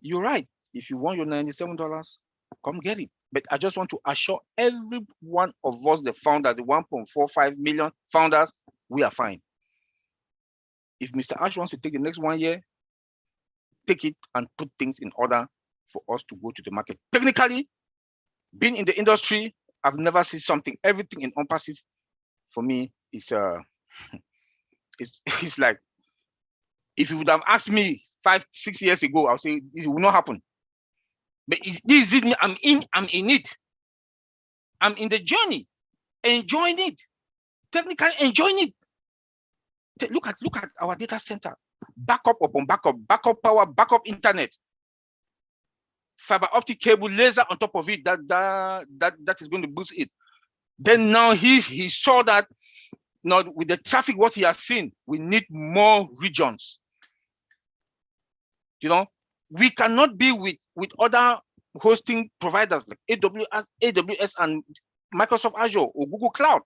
you're right. If you want your $97, come get it. But I just want to assure every one of us, the founders, the 1.45 million founders, we are fine. If Mr. Ash wants to take the next 1 year, take it and put things in order for us to go to the market. Technically, being in the industry, I've never seen something. Everything in ONPASSIVE for me is it's like, if you would have asked me 5-6 years ago, I'll say it will not happen. But this is it. I'm in it. I'm in the journey, enjoying it. Technically enjoying it. Look at our data center. Backup upon backup power, backup internet, fiber optic cable, laser on top of it. That is going to boost it. Then now he saw that now with the traffic, what he has seen, we need more regions. You know, we cannot be with other hosting providers like AWS and Microsoft Azure or Google Cloud,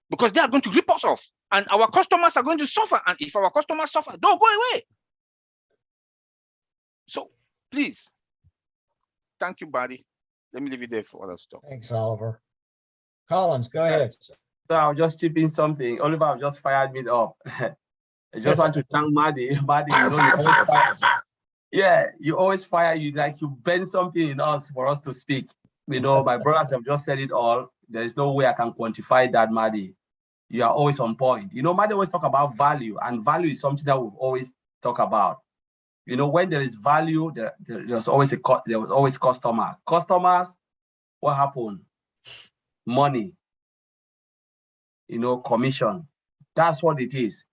because they are going to rip us off and our customers are going to suffer. And if our customers suffer, don't go away. So please, thank you, buddy. Let me leave it there for others to talk. Thanks, Oliver. Collins, go ahead. So I'll just chip in something. Oliver just fired me up. I just want to thank Maddie. Maddie, you always fire. You bend something in us for us to speak. You know, my brothers have just said it all. There is no way I can quantify that, Maddie. You are always on point. You know, Maddie always talk about value, and value is something that we've always talk about. You know, when there is value, there's always customer. Customers, what happened? Money. You know, commission. That's what it is.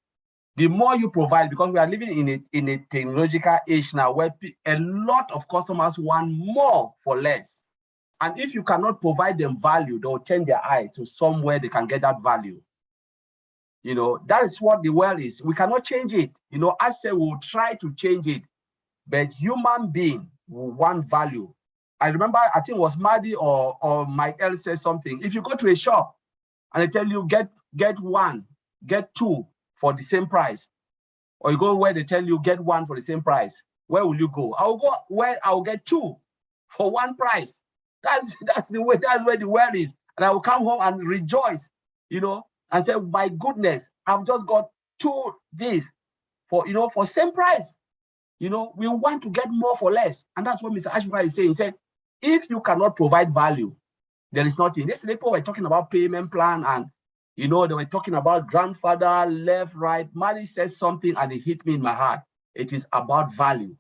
The more you provide, because we are living in a technological age now where a lot of customers want more for less. And if you cannot provide them value, they'll turn their eye to somewhere they can get that value. You know, that is what the world is. We cannot change it. You know, I say we'll try to change it, but human being will want value. I remember, I think it was Maddie or Michael said something. If you go to a shop and they tell you get one, get two for the same price, or you go where they tell you get one for the same price, where will you go? I'll go where I'll get two for one price. That's the way. That's where the world is, and I will come home and rejoice, you know, and say, my goodness, I've just got two this for, you know, for same price. You know, we want to get more for less, and that's what Mr. Ashby is saying. He said, if you cannot provide value, there is nothing. Yesterday, people were talking about payment plan, and you know, they were talking about grandfather, left, right. Mali says something and it hit me in my heart. It is about value.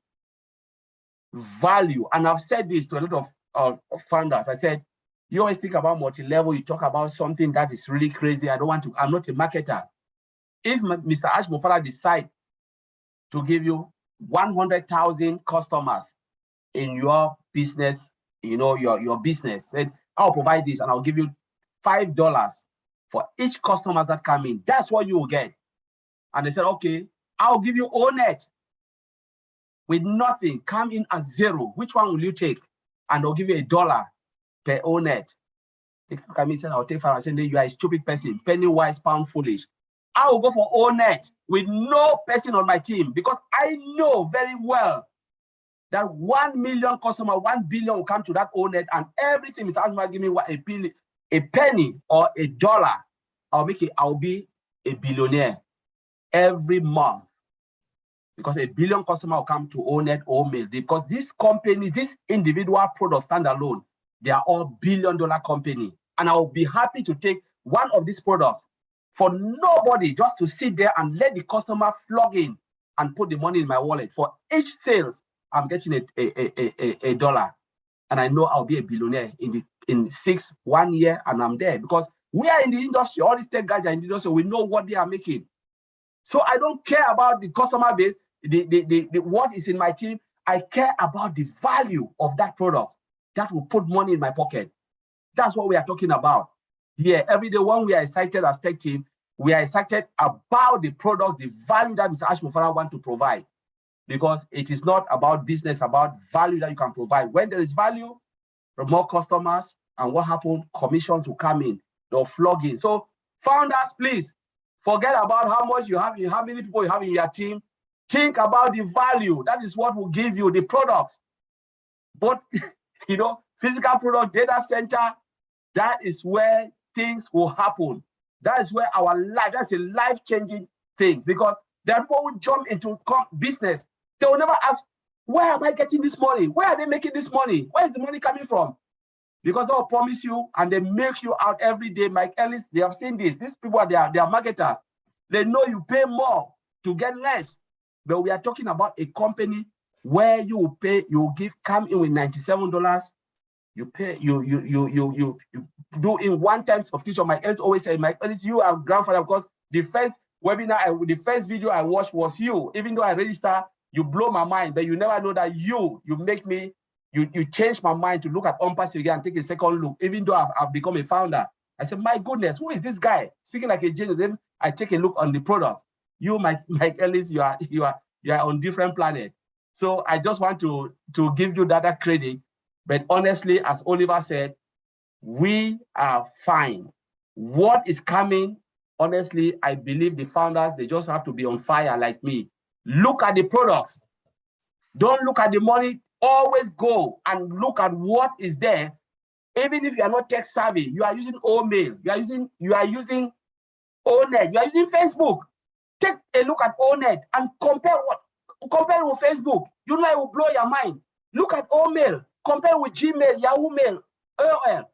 Value. And I've said this to a lot of founders. I said, you always think about multi-level, you talk about something that is really crazy. I'm not a marketer. If Mr. Ash Mofara decide to give you 100,000 customers in your business, you know, your business, said, I'll provide this and I'll give you $5 for each customer that come in. That's what you will get. And they said, okay, I'll give you ONET with nothing, come in at zero. Which one will you take? And they'll give you $1 per ONET. They come in and say, I'll take 5. I say, you are a stupid person, penny wise, pound foolish. I will go for ONET with no person on my team, because I know very well that 1 million customer, 1 billion will come to that ONET, and everything is asking give me a penny or $1. I'll be a billionaire every month, because 1 billion customers will come to ONET or mail, because these companies, this individual product standalone, they are all billion-dollar company. And I will be happy to take one of these products for nobody, just to sit there and let the customer plug in and put the money in my wallet. For each sales, I'm getting a $1. and I know I'll be a billionaire in 1 year, and I'm there because we are in the industry. All these tech guys are in the industry. We know what they are making. So I don't care about the customer base, the what is in my team. I care about the value of that product that will put money in my pocket. That's what we are talking about. Yeah, every day when we are excited as tech team, we are excited about the product, the value that Mr. Ashmufara wants to provide. Because it is not about business, about value that you can provide. When there is value, more customers, and what happened? Commissions will come in, they'll flog in. So founders, please forget about how much you have, how many people you have in your team. Think about the value. That is what will give you the products. But physical product, data center, that is where things will happen. That is where our life, that's a life-changing thing. Because there are people who jump into business. They will never ask, where am I getting this money? Where are they making this money? Where is the money coming from? Because they will promise you and they make you out every day. Mike Ellis, they have seen this. These people, they are marketers. They know you pay more to get less. But we are talking about a company where you will pay, come in with $97. You pay, you do in one-time subscription. Mike Ellis always said, Mike Ellis, you are grandfather, because the first webinar, the first video I watched was you. Even though I register, you blow my mind, but you never know that you make me, you change my mind to look at ONPASSIVE again and take a second look, even though I've become a founder. I said, my goodness, who is this guy? Speaking like a genius. Then I take a look on the product. You, Mike Ellis, you are on different planet. So I just want to give you that credit. But honestly, as Oliver said, we are fine. What is coming, honestly, I believe the founders, they just have to be on fire like me. Look at the products. Don't look at the money. Always go and look at what is there. Even if you are not tech savvy, you are using OMail, you are using ONET, you are using Facebook. Take a look at ONET and compare with Facebook. You know, it will blow your mind. Look at OMail, compare with Gmail, Yahoo Mail, AOL.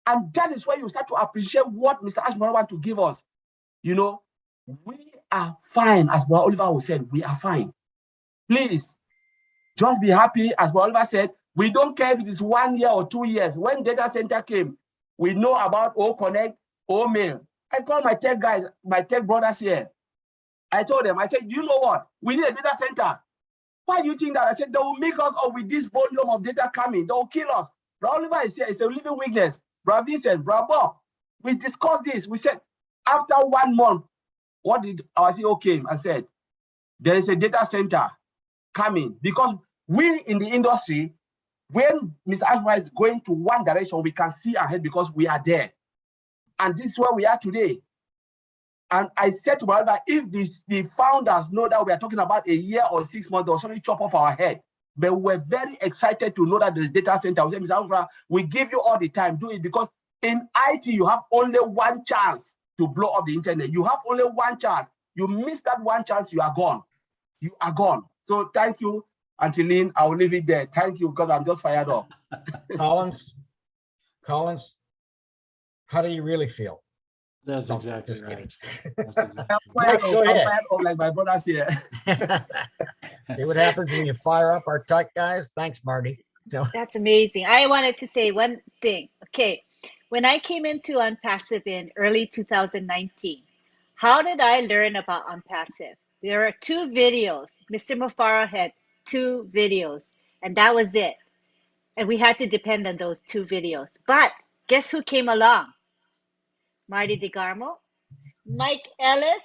And that is where you start to appreciate what Mr. Ashmore wants to give us. You know, we are fine, as Brother Oliver said, we are fine. Please, just be happy, as Brother Oliver said. We don't care if it is 1 year or 2 years. When data center came, we know about O-Connect, O-Mail. I called my tech guys, my tech brothers here. I told them, I said, do you know what? We need a data center. Why do you think that? I said, they will make us up with this volume of data coming. They will kill us. Brother Oliver is here. It's a living weakness. Brother Vincent, Brother Bob, we discussed this. We said, after 1 month, what did our CEO came and said? There is a data center coming. Because we in the industry, when Mr. Ashmore is going to one direction, we can see ahead because we are there. And this is where we are today. And I said to my brother, if the founders know that we are talking about a year or 6 months, they'll suddenly chop off our head. But we're very excited to know that there's data center. We say, Mr. Ashmore, we give you all the time, do it, because in IT, you have only one chance to blow up the internet. You have only one chance. You miss that one chance, you are gone. You are gone. So thank you, Auntie Lynn. I will leave it there. Thank you, because I'm just fired up. Collins, how do you really feel? That's exactly right. Mike, go ahead. Like my brothers here. See what happens when you fire up our tech guys? Thanks, Marty. No. That's amazing. I wanted to say one thing. Okay. When I came into ONPASSIVE in early 2019, how did I learn about ONPASSIVE? There are 2 videos. Mr. Mufara had 2 videos, and that was it. And we had to depend on those 2 videos. But guess who came along? Marty DeGarmo, Mike Ellis,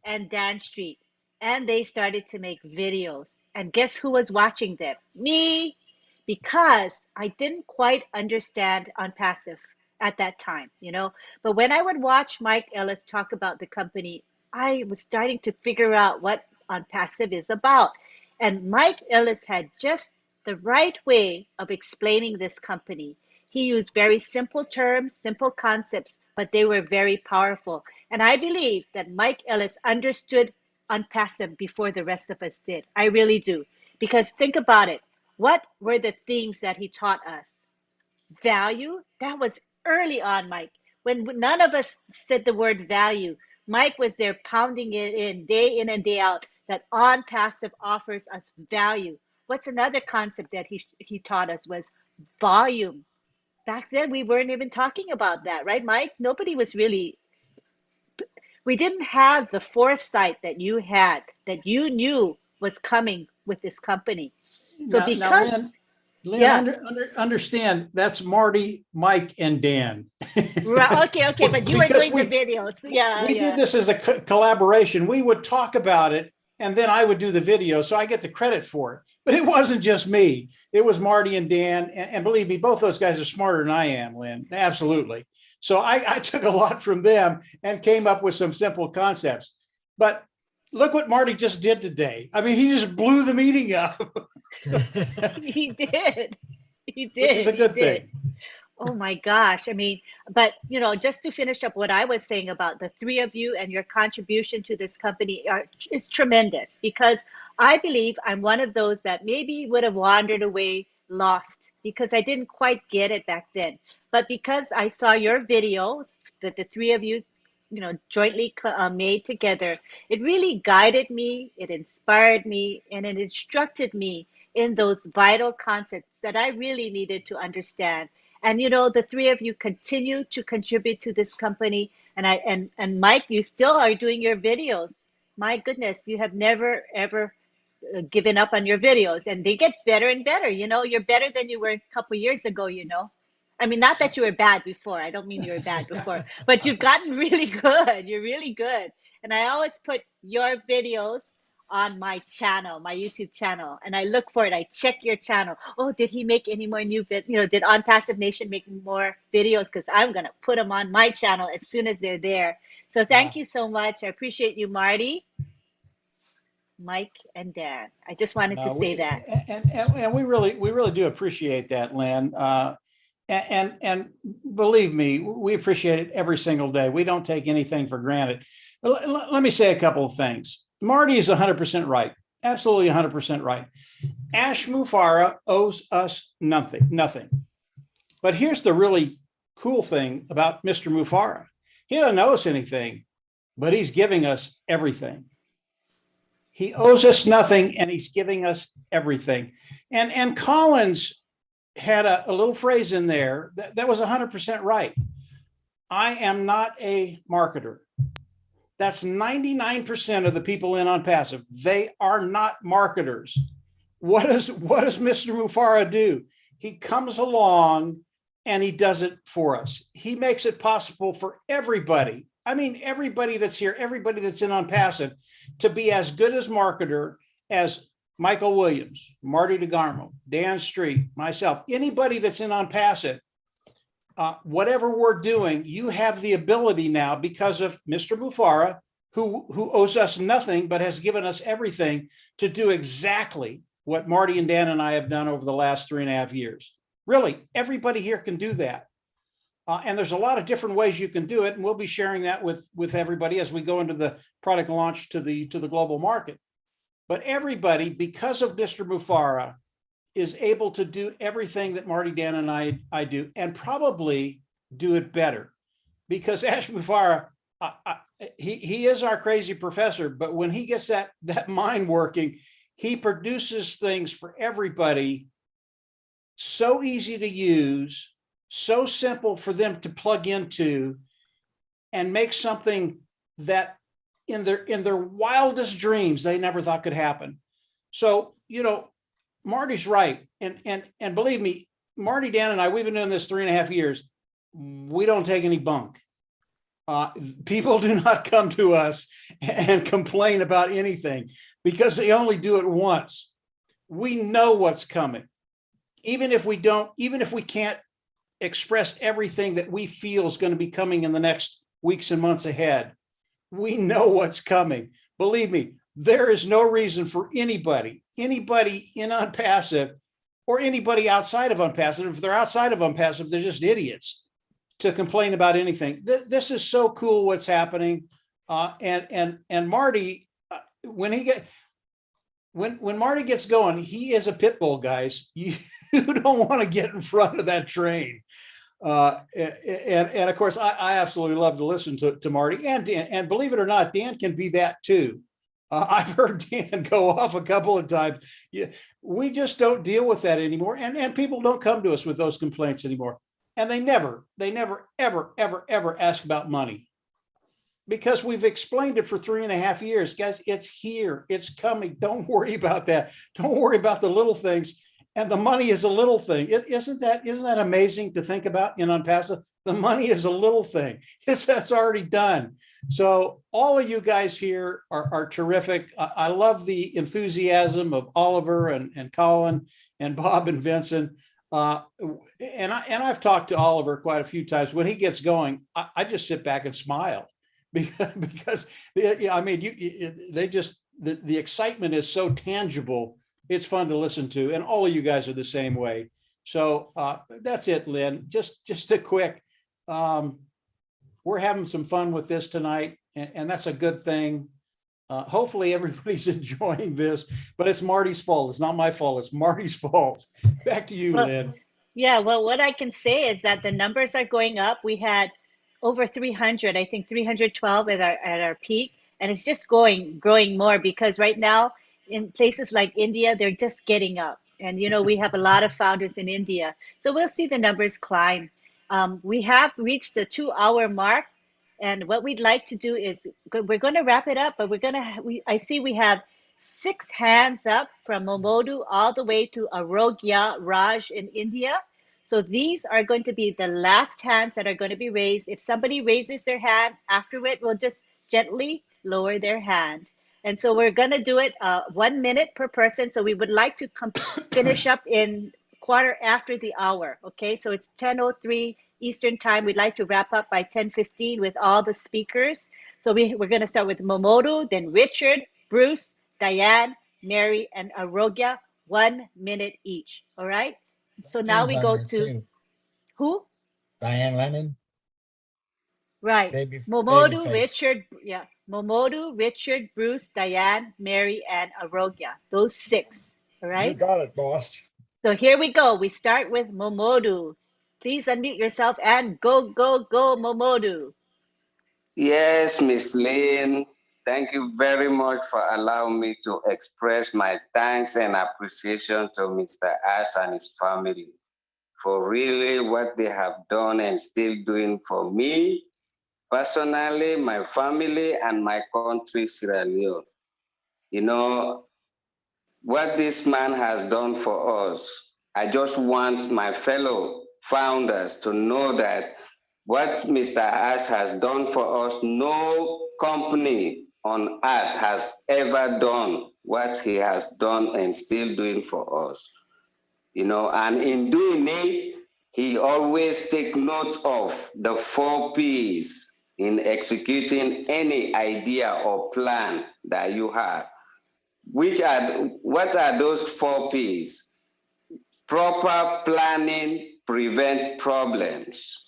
and Dan Street. And they started to make videos. And guess who was watching them? Me, because I didn't quite understand ONPASSIVE at that time, you know. But when I would watch Mike Ellis talk about the company, I was starting to figure out what ONPASSIVE is about. And Mike Ellis had just the right way of explaining this company. He used very simple terms, simple concepts, but they were very powerful. And I believe that Mike Ellis understood ONPASSIVE before the rest of us did. I really do. Because think about it. What were the themes that he taught us? Value, that was early on, Mike. When none of us said the word value, Mike was there pounding it in and day out, that ONPASSIVE offers us value. What's another concept that he taught us was volume. Back then, we weren't even talking about that, right, Mike? Nobody was really, we didn't have the foresight that you had, that you knew was coming with this company. So Now, because, Lynn, yeah, understand that's Marty, Mike, and Dan. right, okay, but you were Because doing the videos. Yeah, we did yeah. this as a collaboration. We would talk about it, and then I would do the video, so I get the credit for it. But it wasn't just me. It was Marty and Dan, and believe me, both those guys are smarter than I am, Lynn. Absolutely. So I took a lot from them and came up with some simple concepts. But look what Marty just did today. I mean, he just blew the meeting up. He did. He did. Which is a good he did. thing. Oh my gosh. I mean, but you know, just to finish up what I was saying about the three of you and your contribution to this company is tremendous, because I believe I'm one of those that maybe would have wandered away lost because I didn't quite get it back then. But because I saw your videos that the three of you, you know, jointly made together, it really guided me, it inspired me, and it instructed me in those vital concepts that I really needed to understand. And you know, the three of you continue to contribute to this company. And Mike, you still are doing your videos. My goodness, you have never ever given up on your videos, and they get better and better. You know, you're better than you were a couple years ago. You know, I mean, not that you were bad before. I don't mean you were bad before, but you've gotten really good. You're really good. And I always put your videos on my channel, my YouTube channel, and I look for it. I check your channel. Oh, did he make any more new vid? You know, did ONPASSIVE Nation make more videos? Because I'm gonna put them on my channel as soon as they're there. So thank you so much. I appreciate you, Marty, Mike, and Dan. I just wanted to say that. And we really do appreciate that, Lynn. And believe me, we appreciate it every single day. We don't take anything for granted. But let me say a couple of things. Marty is 100% right. Absolutely 100% right. Ash Mufareh owes us nothing. But here's the really cool thing about Mr. Mufareh. He doesn't owe us anything, but he's giving us everything. He owes us nothing, and he's giving us everything. And Collins had a little phrase in there that was 100% right. I am not a marketer. That's 99% of the people in ONPASSIVE. They are not marketers. What does Mr. Mufareh do? He comes along and he does it for us. He makes it possible for everybody. I mean, everybody that's here, everybody that's in ONPASSIVE, to be as good as marketer as Michael Williams, Marty DeGarmo, Dan Street, myself, anybody that's in ONPASSIVE. Whatever we're doing, you have the ability now, because of Mr. Mufareh, who owes us nothing but has given us everything, to do exactly what Marty and Dan and I have done over the last 3.5 years. Really, everybody here can do that. And there's a lot of different ways you can do it, and we'll be sharing that with everybody as we go into the product launch to the global market. But everybody, because of Mr. Mufareh, is able to do everything that Marty, Dan, and I do, and probably do it better. Because Ash Mufareh, he is our crazy professor, but when he gets that mind working, he produces things for everybody so easy to use, so simple for them to plug into, and make something that in their wildest dreams they never thought could happen. So, you know, Marty's right. And believe me, Marty, Dan, and I, we've been doing this 3.5 years. We don't take any bunk. People do not come to us and complain about anything because they only do it once. We know what's coming. Even if we can't express everything that we feel is going to be coming in the next weeks and months ahead, we know what's coming. Believe me, there is no reason for anybody in ONPASSIVE or anybody outside of ONPASSIVE, if they're outside of ONPASSIVE, they're just idiots, to complain about anything. This is so cool what's happening. And Marty, when Marty gets going, he is a pit bull, guys. You don't want to get in front of that train. And of course, I absolutely love to listen to Marty and Dan, and believe it or not, Dan can be that too. I've heard Dan go off a couple of times. Yeah, we just don't deal with that anymore. And people don't come to us with those complaints anymore. And they never, ever ask about money, because we've explained it for 3.5 years. Guys, it's here, it's coming. Don't worry about that. Don't worry about the little things. And the money is a little thing. Isn't that amazing to think about in Unpassive? The money is a little thing. That's already done. So all of you guys here are terrific. I love the enthusiasm of Oliver and Colin and Bob and Vincent. And I've talked to Oliver quite a few times. When he gets going, I just sit back and smile because I mean, the excitement is so tangible. It's fun to listen to, and all of you guys are the same way. So that's it, Lynn. Just a quick. We're having some fun with this tonight, and that's a good thing. Hopefully everybody's enjoying this, but it's Marty's fault. It's not my fault. It's Marty's fault. Back to you, Lynn. Yeah, well, what I can say is that the numbers are going up. We had over 300, I think 312 at our peak, and it's just growing more, because right now in places like India, they're just getting up. And, you know, we have a lot of founders in India. So we'll see the numbers climb. We have reached the 2-hour mark. And what we'd like to do is, we're going to wrap it up, but I see we have 6 hands up from Momodu all the way to Arogya Raj in India. So these are going to be the last hands that are going to be raised. If somebody raises their hand after it, we'll just gently lower their hand. And so we're going to do it 1 minute per person. So we would like to finish up in quarter after the hour. Okay, so it's 10:03 Eastern time. We'd like to wrap up by 10:15 with all the speakers. So we're going to start with Momodu, then Richard, Bruce, Diane, Mary, and Arogya, 1 minute each. All right. So now we go to who? Diane Lennon. Right. Momodu, Richard, yeah. Momodu, Richard, Bruce, Diane, Mary, and Arogya. Those 6. All right. You got it, boss. So here we go. We start with Momodu. Please unmute yourself and go, Momodu. Yes, Miss Lynn. Thank you very much for allowing me to express my thanks and appreciation to Mr. Ash and his family for really what they have done and still doing for me, personally, my family, and my country, Sierra Leone. You know, what this man has done for us, I just want my fellow founders to know that what Mr. Ash has done for us, no company on earth has ever done what he has done and still doing for us. You know, and in doing it, he always take note of the 4 P's in executing any idea or plan that you have. What are those 4 P's? Proper planning prevent problems.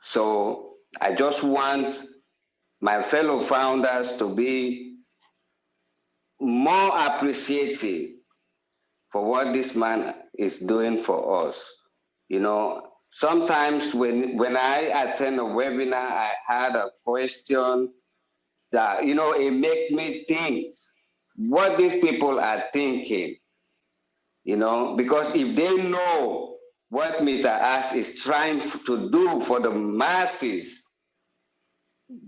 So I just want my fellow founders to be more appreciative for what this man is doing for us. You know, sometimes when I attend a webinar, I had a question that, you know, it makes me think what these people are thinking, you know, because if they know what Mr. Ash is trying to do for the masses,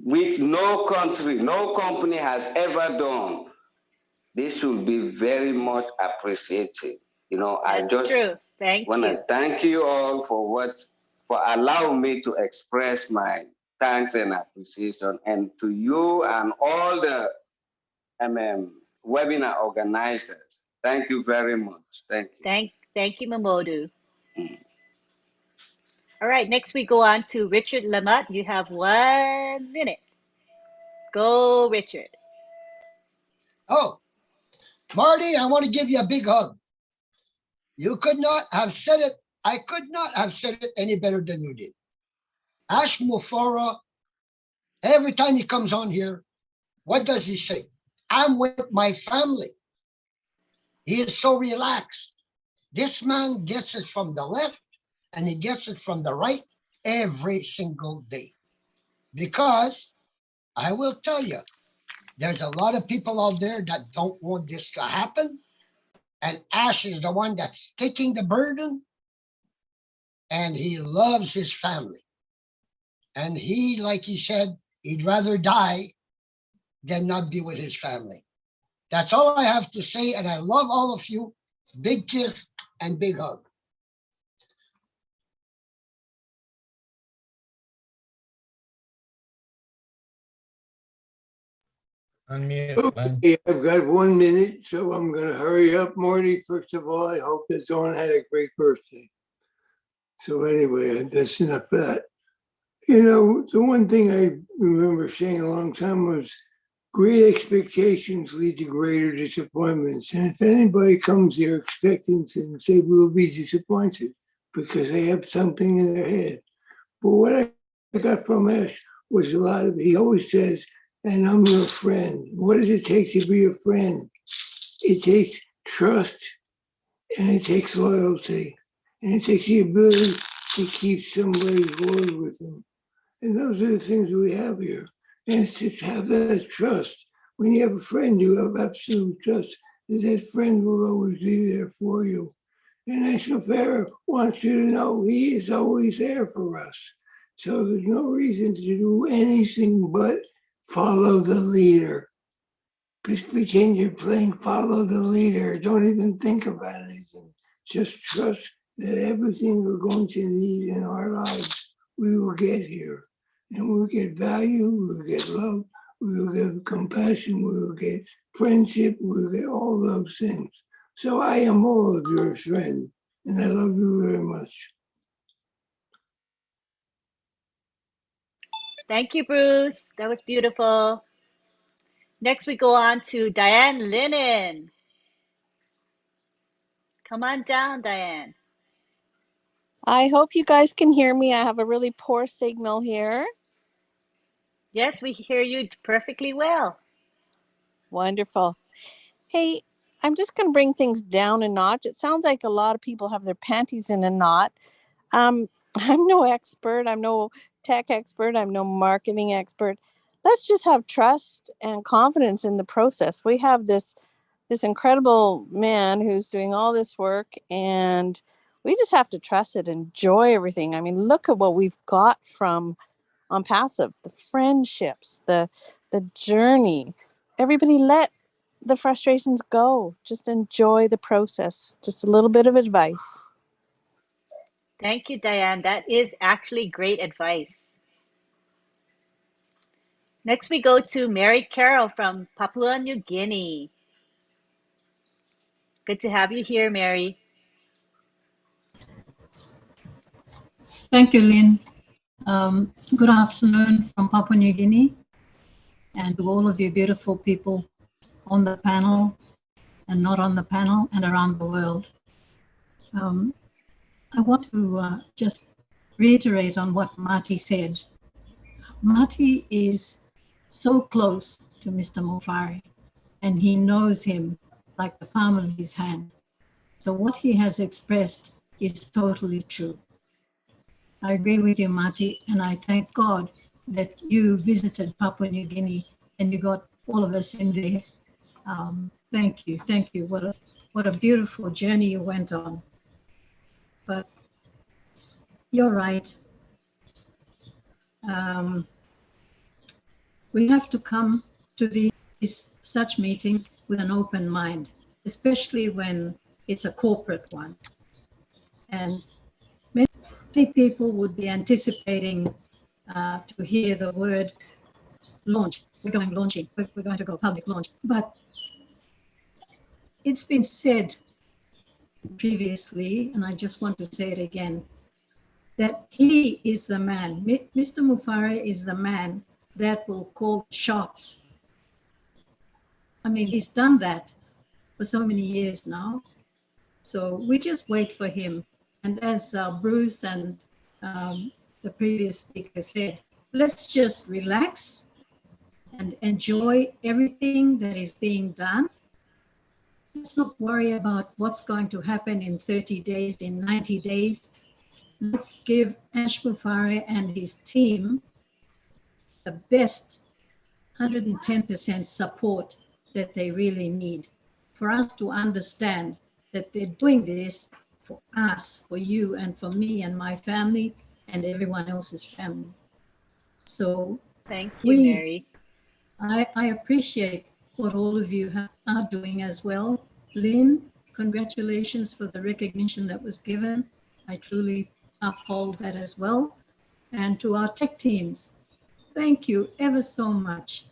which no country, no company has ever done, this should be very much appreciated. You know, That's I just want to thank you all for allowing me to express my thanks and appreciation, and to you and all the webinar organizers. Thank you very much. Thank you. Thank you, Momodu. All right, next we go on to Richard Lamont. You have 1 minute. Go, Richard. Oh, Marty, I want to give you a big hug. You could not have said it. I could not have said it any better than you did. Ash Mufara, every time he comes on here, what does he say? I'm with my family. He is so relaxed. This man gets it from the left and he gets it from the right every single day. Because I will tell you, There's a lot of people out there that don't want this to happen. And Ash is the one that's taking the burden. And he loves his family. And he, like he said, he'd rather die than not be with his family. That's all I have to say. And I love all of you. Big kiss and big hug. Unmute. Okay, I've got 1 minute, so I'm going to hurry up. Morty, first of all, I hope that Dawn had a great birthday. So anyway, that's enough of that. You know, the one thing I remember saying a long time was great expectations lead to greater disappointments. And if anybody comes here expecting to say we'll be disappointed because they have something in their head. But what I got from Ash was a lot of, he always says, and I'm your friend. What does it take to be a friend? It takes trust, and it takes loyalty, and it takes the ability to keep somebody's word with them. And those are the things we have here. And it's to have that trust. When you have a friend, you have absolute trust that that friend will always be there for you. And National Fair wants you to know he is always there for us. So there's no reason to do anything but follow the leader. Just pretend you're playing follow the leader. Don't even think about anything. Just trust that everything we're going to need in our lives, we will get here. And we'll get value, we'll get love, we'll get compassion, we'll get friendship, we'll get all those things. So I am all of your friend, and I love you very much. Thank you, Bruce. That was beautiful. Next, we go on to Diane Lennon. Come on down, Diane. I hope you guys can hear me. I have a really poor signal here. Yes, we hear you perfectly well. Wonderful. Hey, I'm just going to bring things down a notch. It sounds like a lot of people have their panties in a knot. I'm no expert. I'm no tech expert. I'm no marketing expert. Let's just have trust and confidence in the process. We have this incredible man who's doing all this work, and we just have to trust it, enjoy everything. I mean, look at what we've got from ONPASSIVE, the friendships, the journey. Everybody let the frustrations go. Just enjoy the process. Just a little bit of advice. Thank you, Diane. That is actually great advice. Next, we go to Mary Carroll from Papua New Guinea. Good to have you here, Mary. Thank you, Lynn. Good afternoon from Papua New Guinea, and to all of you beautiful people on the panel and not on the panel and around the world. I want to just reiterate on what Marty said. Marty is so close to Mr. Mufari, and he knows him like the palm of his hand. So what he has expressed is totally true. I agree with you, Marty, and I thank God that you visited Papua New Guinea and you got all of us in there. Thank you, thank you. What a beautiful journey you went on. But you're right. We have to come to these such meetings with an open mind, especially when it's a corporate one. And many people would be anticipating to hear the word launch. We're going launching. We're going to go public launch. But it's been said previously, and I just want to say it again, that he is the man. Mr. Mufari is the man that will call shots. I mean, he's done that for so many years now. So we just wait for him. And as Bruce and the previous speaker said, let's just relax and enjoy everything that is being done. Let's not worry about what's going to happen in 30 days, in 90 days. Let's give Ash Mufari and his team the best 110% support that they really need, for us to understand that they're doing this for us, for you, and for me and my family and everyone else's family. So Thank you, Mary. I appreciate what all of you are doing as well. Lynn, congratulations for the recognition that was given. I truly uphold that as well. And to our tech teams, thank you ever so much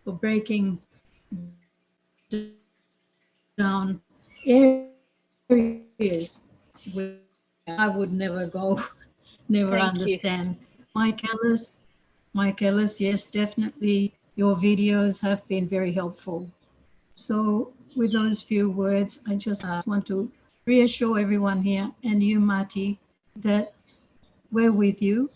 for breaking down areas where I would never go, never Thank you. understand. Mike Ellis, yes, definitely your videos have been very helpful. So with those few words, I just want to reassure everyone here and you, Marty, that we're with you.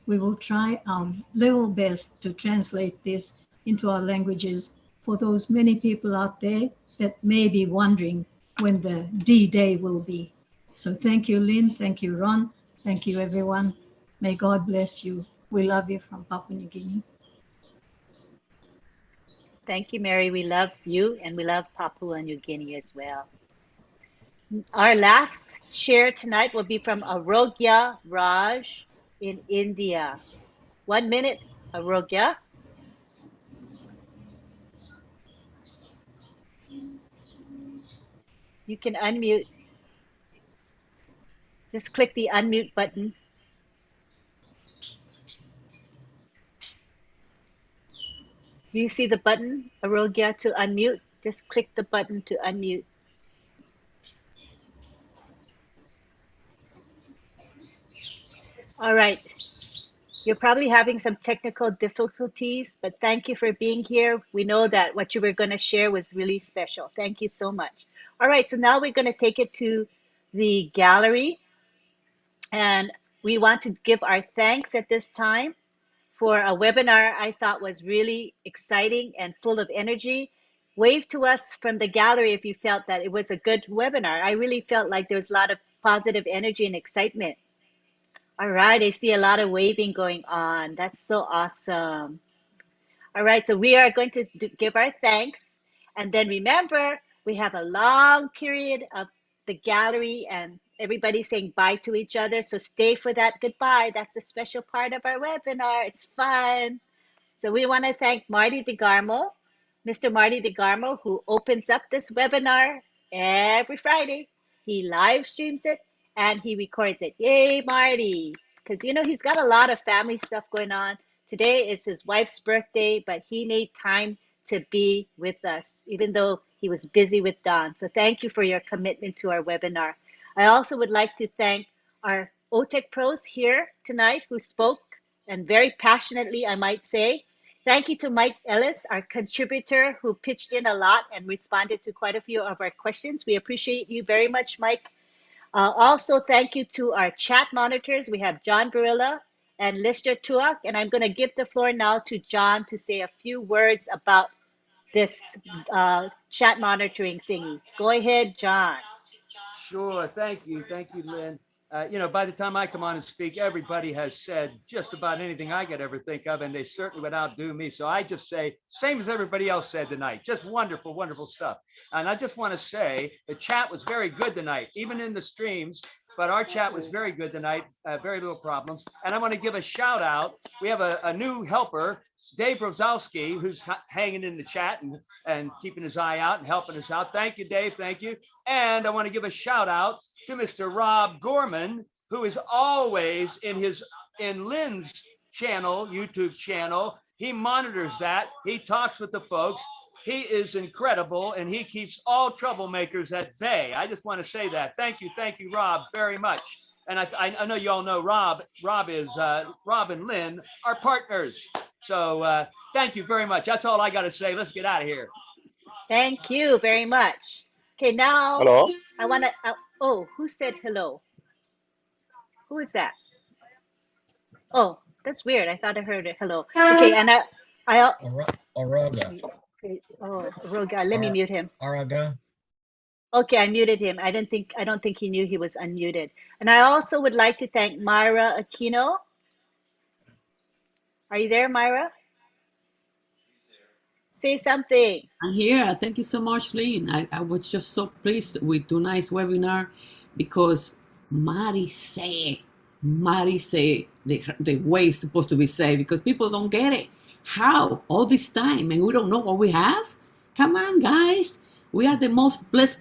We will try our level best to translate this into our languages for those many people out there that may be wondering when the D-Day will be. So thank you, Lynn. Thank you, Ron. Thank you, everyone. May God bless you. We love you from Papua New Guinea. Thank you, Mary. We love you and we love Papua New Guinea as well. Our last share tonight will be from Arogya Raj in India. 1 minute, Arogya. You can unmute. Just click the unmute button. Do you see the button, Arogya, to unmute? Just click the button to unmute. All right. You're probably having some technical difficulties, but thank you for being here. We know that what you were going to share was really special. Thank you so much. All right, so now we're going to take it to the gallery. And we want to give our thanks at this time for a webinar I thought was really exciting and full of energy. Wave to us from the gallery if you felt that it was a good webinar. I really felt like there was a lot of positive energy and excitement. All right, I see a lot of waving going on. That's so awesome. All right, so we are going to give our thanks. And then remember, we have a long period of the gallery and everybody saying bye to each other. So stay for that goodbye. That's a special part of our webinar. It's fun. So we want to thank Marty DeGarmo, Mr. Marty DeGarmo, who opens up this webinar every Friday. He live streams it and he records it. Yay, Marty. Because, you know, he's got a lot of family stuff going on. Today is his wife's birthday, but he made time to be with us, even though he was busy with Dawn. So thank you for your commitment to our webinar. I also would like to thank our OTEC pros here tonight who spoke, and very passionately, I might say. Thank you to Mike Ellis, our contributor, who pitched in a lot and responded to quite a few of our questions. We appreciate you very much, Mike. Also, thank you to our chat monitors. We have John Barilla and Lister Tuak, and I'm going to give the floor now to John to say a few words about this chat monitoring thingy. Go ahead, John. Sure. Thank you, Lynn. You know, by the time I come on and speak, everybody has said just about anything I could ever think of, and they certainly would outdo me. So I just say, same as everybody else said tonight, just wonderful, wonderful stuff. And I just want to say the chat was very good tonight, even in the streams. But our chat was very good tonight, very little problems. And I want to give a shout out. We have a new helper, Dave Brozowski, who's hanging in the chat and keeping his eye out and helping us out. Thank you, Dave. Thank you. And I want to give a shout out to Mr. Rob Gorman, who is always in Lynn's channel, YouTube channel. He monitors that. He talks with the folks. He is incredible, and he keeps all troublemakers at bay. I just want to say that. Thank you, Rob, very much. And I know you all know Rob. Rob and Lynn are partners. So thank you very much. That's all I got to say. Let's get out of here. Thank you very much. Okay, now Hello. I want to. Oh, who said hello? Who is that? Oh, that's weird. I thought I heard a hello. Okay, and Araga. Oh, Roga, let me mute him. Araga. Okay, I muted him. I don't think he knew he was unmuted. And I also would like to thank Myra Aquino. Are you there, Myra? Say something. I'm here. Thank you so much, Lynn. I was just so pleased with tonight's webinar because Mari said the way it's supposed to be said because people don't get it. How? All this time and we don't know what we have? Come on, guys. We are the most blessed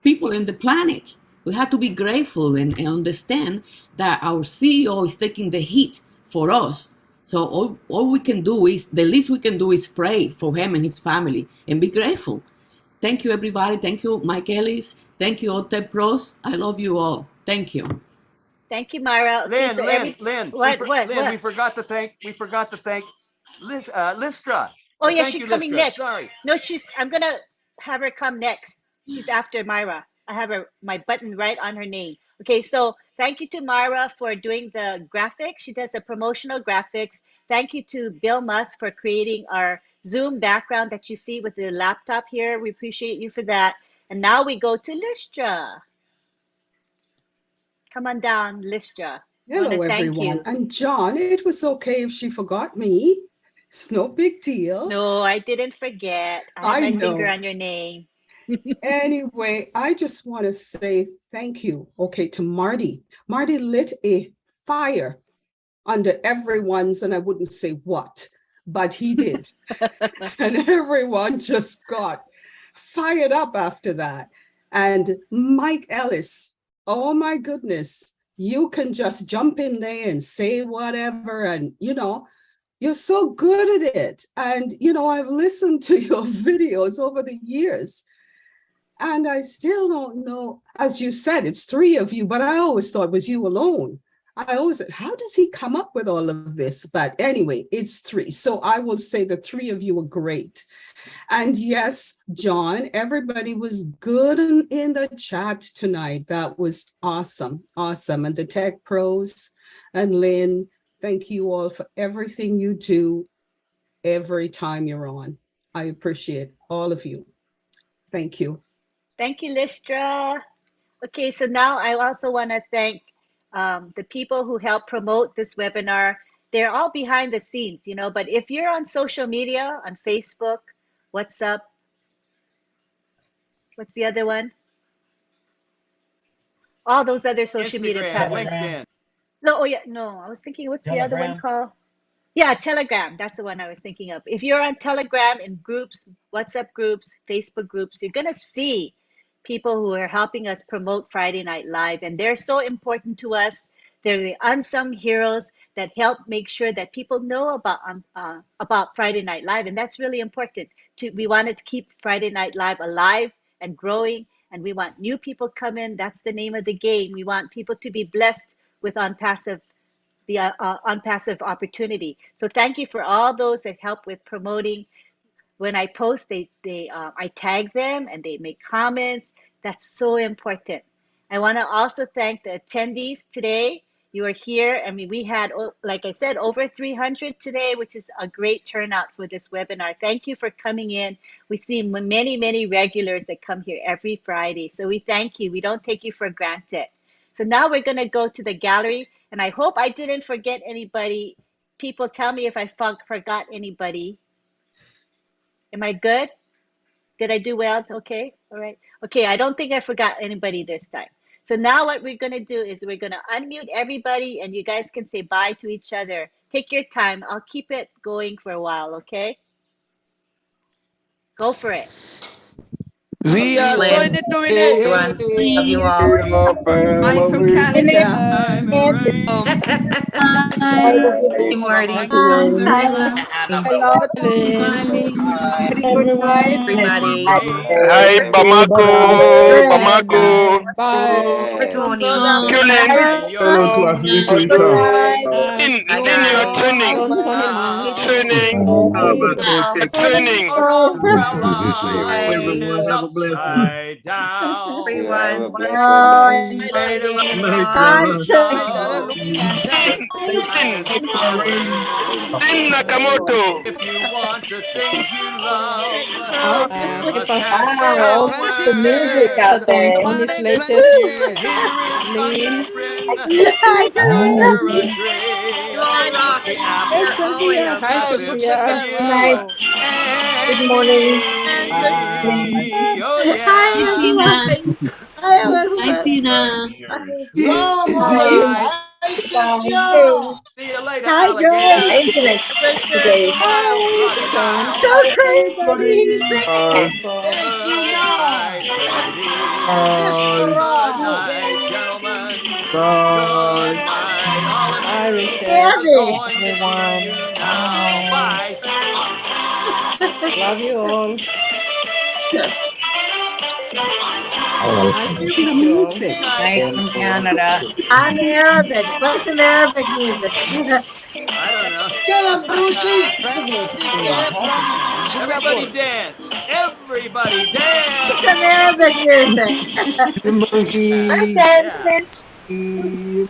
people in the planet. We have to be grateful and understand that our CEO is taking the heat for us. So all we can do is, the least we can do is pray for him and his family and be grateful. Thank you, everybody. Thank you, Mike Ellis. Thank you, Otep Pros. I love you all. Thank you. Thank you, Myra. Okay, Lynn, what? we forgot to thank Lystra. Oh yeah, Thank she's you, coming Lystra. next. Sorry. No, I'm gonna have her come next. She's after Myra. I have my button right on her name. Okay, so thank you to Myra for doing the graphics. She does the promotional graphics. Thank you to Bill Musk for creating our Zoom background that you see with the laptop here. We appreciate you for that. And now we go to Lystra. Come on down, Lystra. Hello, thank everyone. you. And John, it was okay if she forgot me. It's no big deal. No, I didn't forget. I had my finger on your name. Anyway, I just want to say thank you, okay, to Marty. Marty lit a fire under everyone's, and I wouldn't say what, but he did. And everyone just got fired up after that. And Mike Ellis, oh my goodness, you can just jump in there and say whatever, and you're so good at it. And I've listened to your videos over the years, and I still don't know, as you said, it's 3 of you, but I always thought it was you alone. I always said, how does he come up with all of this? But anyway, it's 3. So I will say the 3 of you are great. And yes, John, everybody was good in the chat tonight. That was awesome. Awesome. And the tech pros and Lynn, thank you all for everything you do every time you're on. I appreciate all of you. Thank you. Thank you, Lystra. Okay, so now I also want to thank the people who helped promote this webinar. They're all behind the scenes, but if you're on social media, on Facebook, what's up? What's the other one? All those other social media platforms. LinkedIn. No, I was thinking, what's the other one called? Yeah, Telegram. That's the one I was thinking of. If you're on Telegram in groups, WhatsApp groups, Facebook groups, you're going to see people who are helping us promote Friday Night Live. And they're so important to us. They're the unsung heroes that help make sure that people know about Friday Night Live. And that's really important. We wanted to keep Friday Night Live alive and growing. And we want new people come in. That's the name of the game. We want people to be blessed with ONPASSIVE, the ONPASSIVE opportunity. So thank you for all those that help with promoting. When I post, I tag them and they make comments. That's so important. I want to also thank the attendees today. You are here. I mean, we had, like I said, over 300 today, which is a great turnout for this webinar. Thank you for coming in. We see many, many regulars that come here every Friday. So we thank you. We don't take you for granted. So now we're going to go to the gallery. And I hope I didn't forget anybody. People tell me if I forgot anybody. Am I good? Did I do well? Okay. All right. Okay. I don't think I forgot anybody this time. So now what we're going to do is we're going to unmute everybody and you guys can say bye to each other. Take your time. I'll keep it going for a while. Okay. Go for it. We are going to dominate. Everyone, love you all. Bye from Canada. Hey, Marty. Hello, Everybody. Hi, Bamako. Bamako. Bye. Tony. Hello to Asiliku. In your training. Training. Everyone have a blessed down. Everyone. Din Nakamoto. If you want the things you love, The music out there. Tony's latest. Lean. under a tree. Hey, Sophia. Hi, Sophia. And Good morning. Oh yeah. Hi, Tina. Hi, Hi, Tina. Hi, Cynthia. See you later, Hi, alligator. John. Internet today. Miles, Rocky Miles. So crazy. Hey, Night, Tina. ladies. Good night, gentlemen. Good night, all of you. We're going to see you now. Bye. Love you all. I feel the music. Night from Canada. I'm Arabic. What's some Arabic music? I don't know. Get him, Brucey. Everybody dance. Everybody dance. Some Arabic music. The monkey. Yeah.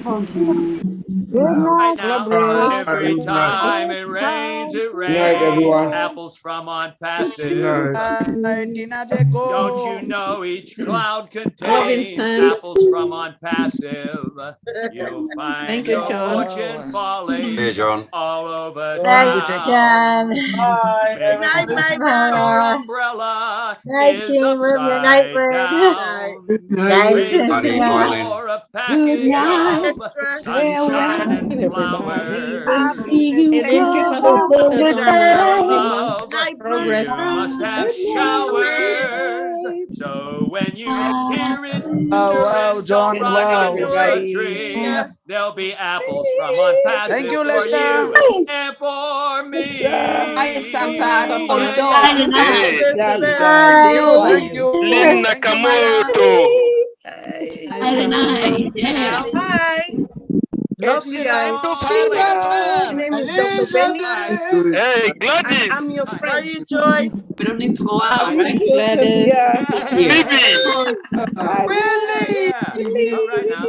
Monkey. Right now, Bruce. every time it rains, Good night, everyone. apples from ONPASSIVE. Don't you know each cloud contains Vincent. apples from ONPASSIVE? You'll find Thank you, your John. fortune falling Hey, John. all over Thank you, town. John. Make Night, sure night, your night. umbrella Night, is team. Move your night upside word. down. Night, Trade them Cynthia. for a package of sunshine and flowers. We'll see you Thank you, Your Pastor. love, Progress. you must have showers. So when you hear it John, right under the tree, there'll be apples from ONPASSIVE for you and for me. Hi, Sampan. Hey, Thank you. Lynn Nakamoto. Friday night. Yeah. Love you guys. My name is Dr. Benny. Hey, Gladys. I'm your friend. How are you, Joy? We don't need to go out, right? Gladys. Libby. Willie. Yeah. All right now.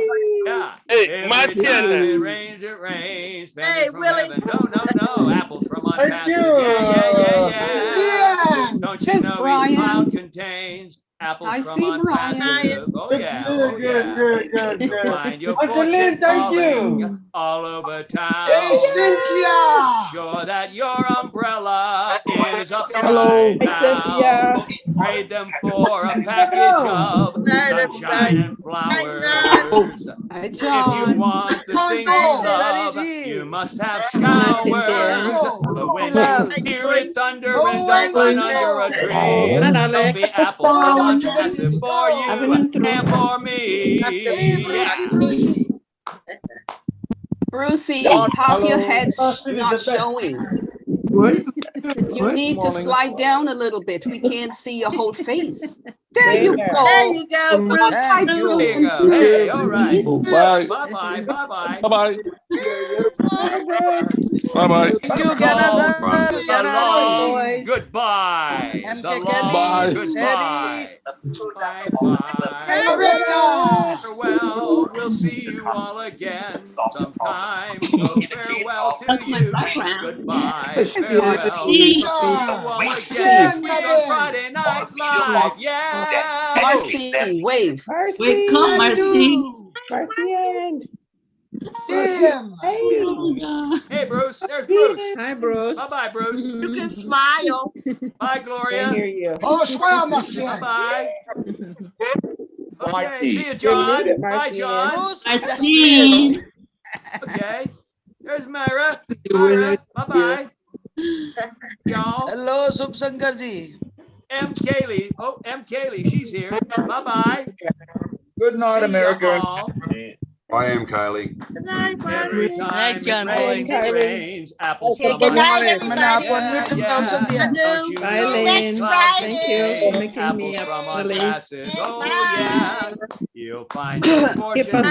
Yeah. Hey, Every Martin. time it rains, it rains. Hey, from heaven. No. Apples from ONPASSIVE. Yeah. Don't you know each cloud contains apples from ONPASSIVE? Oh yeah. You'll find your fortune falling all over town. Hey, Cynthia. Sure that your umbrella is upside down. Trade them for a package of sunshine and flowers. If you want the things you love, you must have showers. But when you hear it thunder and don't run under a tree, there'll be apples from ONPASSIVE for you and for me. Yeah. Brucey, half your head's not showing. What? You need to slide down a little bit. We can't see your whole face. There you go. There you go, Bruce. There you go. Hey, all right. Bye. Bye-bye. Bye-bye. Bye-bye. Bye-bye. Shalom. Goodbye. Bye. Goodbye. Bye-bye. Farewell. We'll see you all again sometime. So farewell to you. Goodbye. Farewell. We'll see you all again. We on Friday Night Live. Yeah. Marcy, wave. Wake up, Marcy. Damn. Hey, Bruce. There's Bruce. Hi, Bruce. Bye-bye, Bruce. You can smile. Bye, Gloria. Bonsoir, monsieur. Bye-bye. Okay, see you, John. Bye, John. Marcy. Okay. There's Myra. Myra. Bye-bye. Y'all. Hello, Subsankarji. M. Kaylee. Oh, M. Kaylee. She's here. Bye-bye. Good night, America. I am Kylie. Good night, Every Marty. time it rains, apples from Good night, ONPASSIVE. everybody. Bye, Lynn. Thank you for making me Apples up from the list. ONPASSIVE. Oh, yeah. You'll find your fortune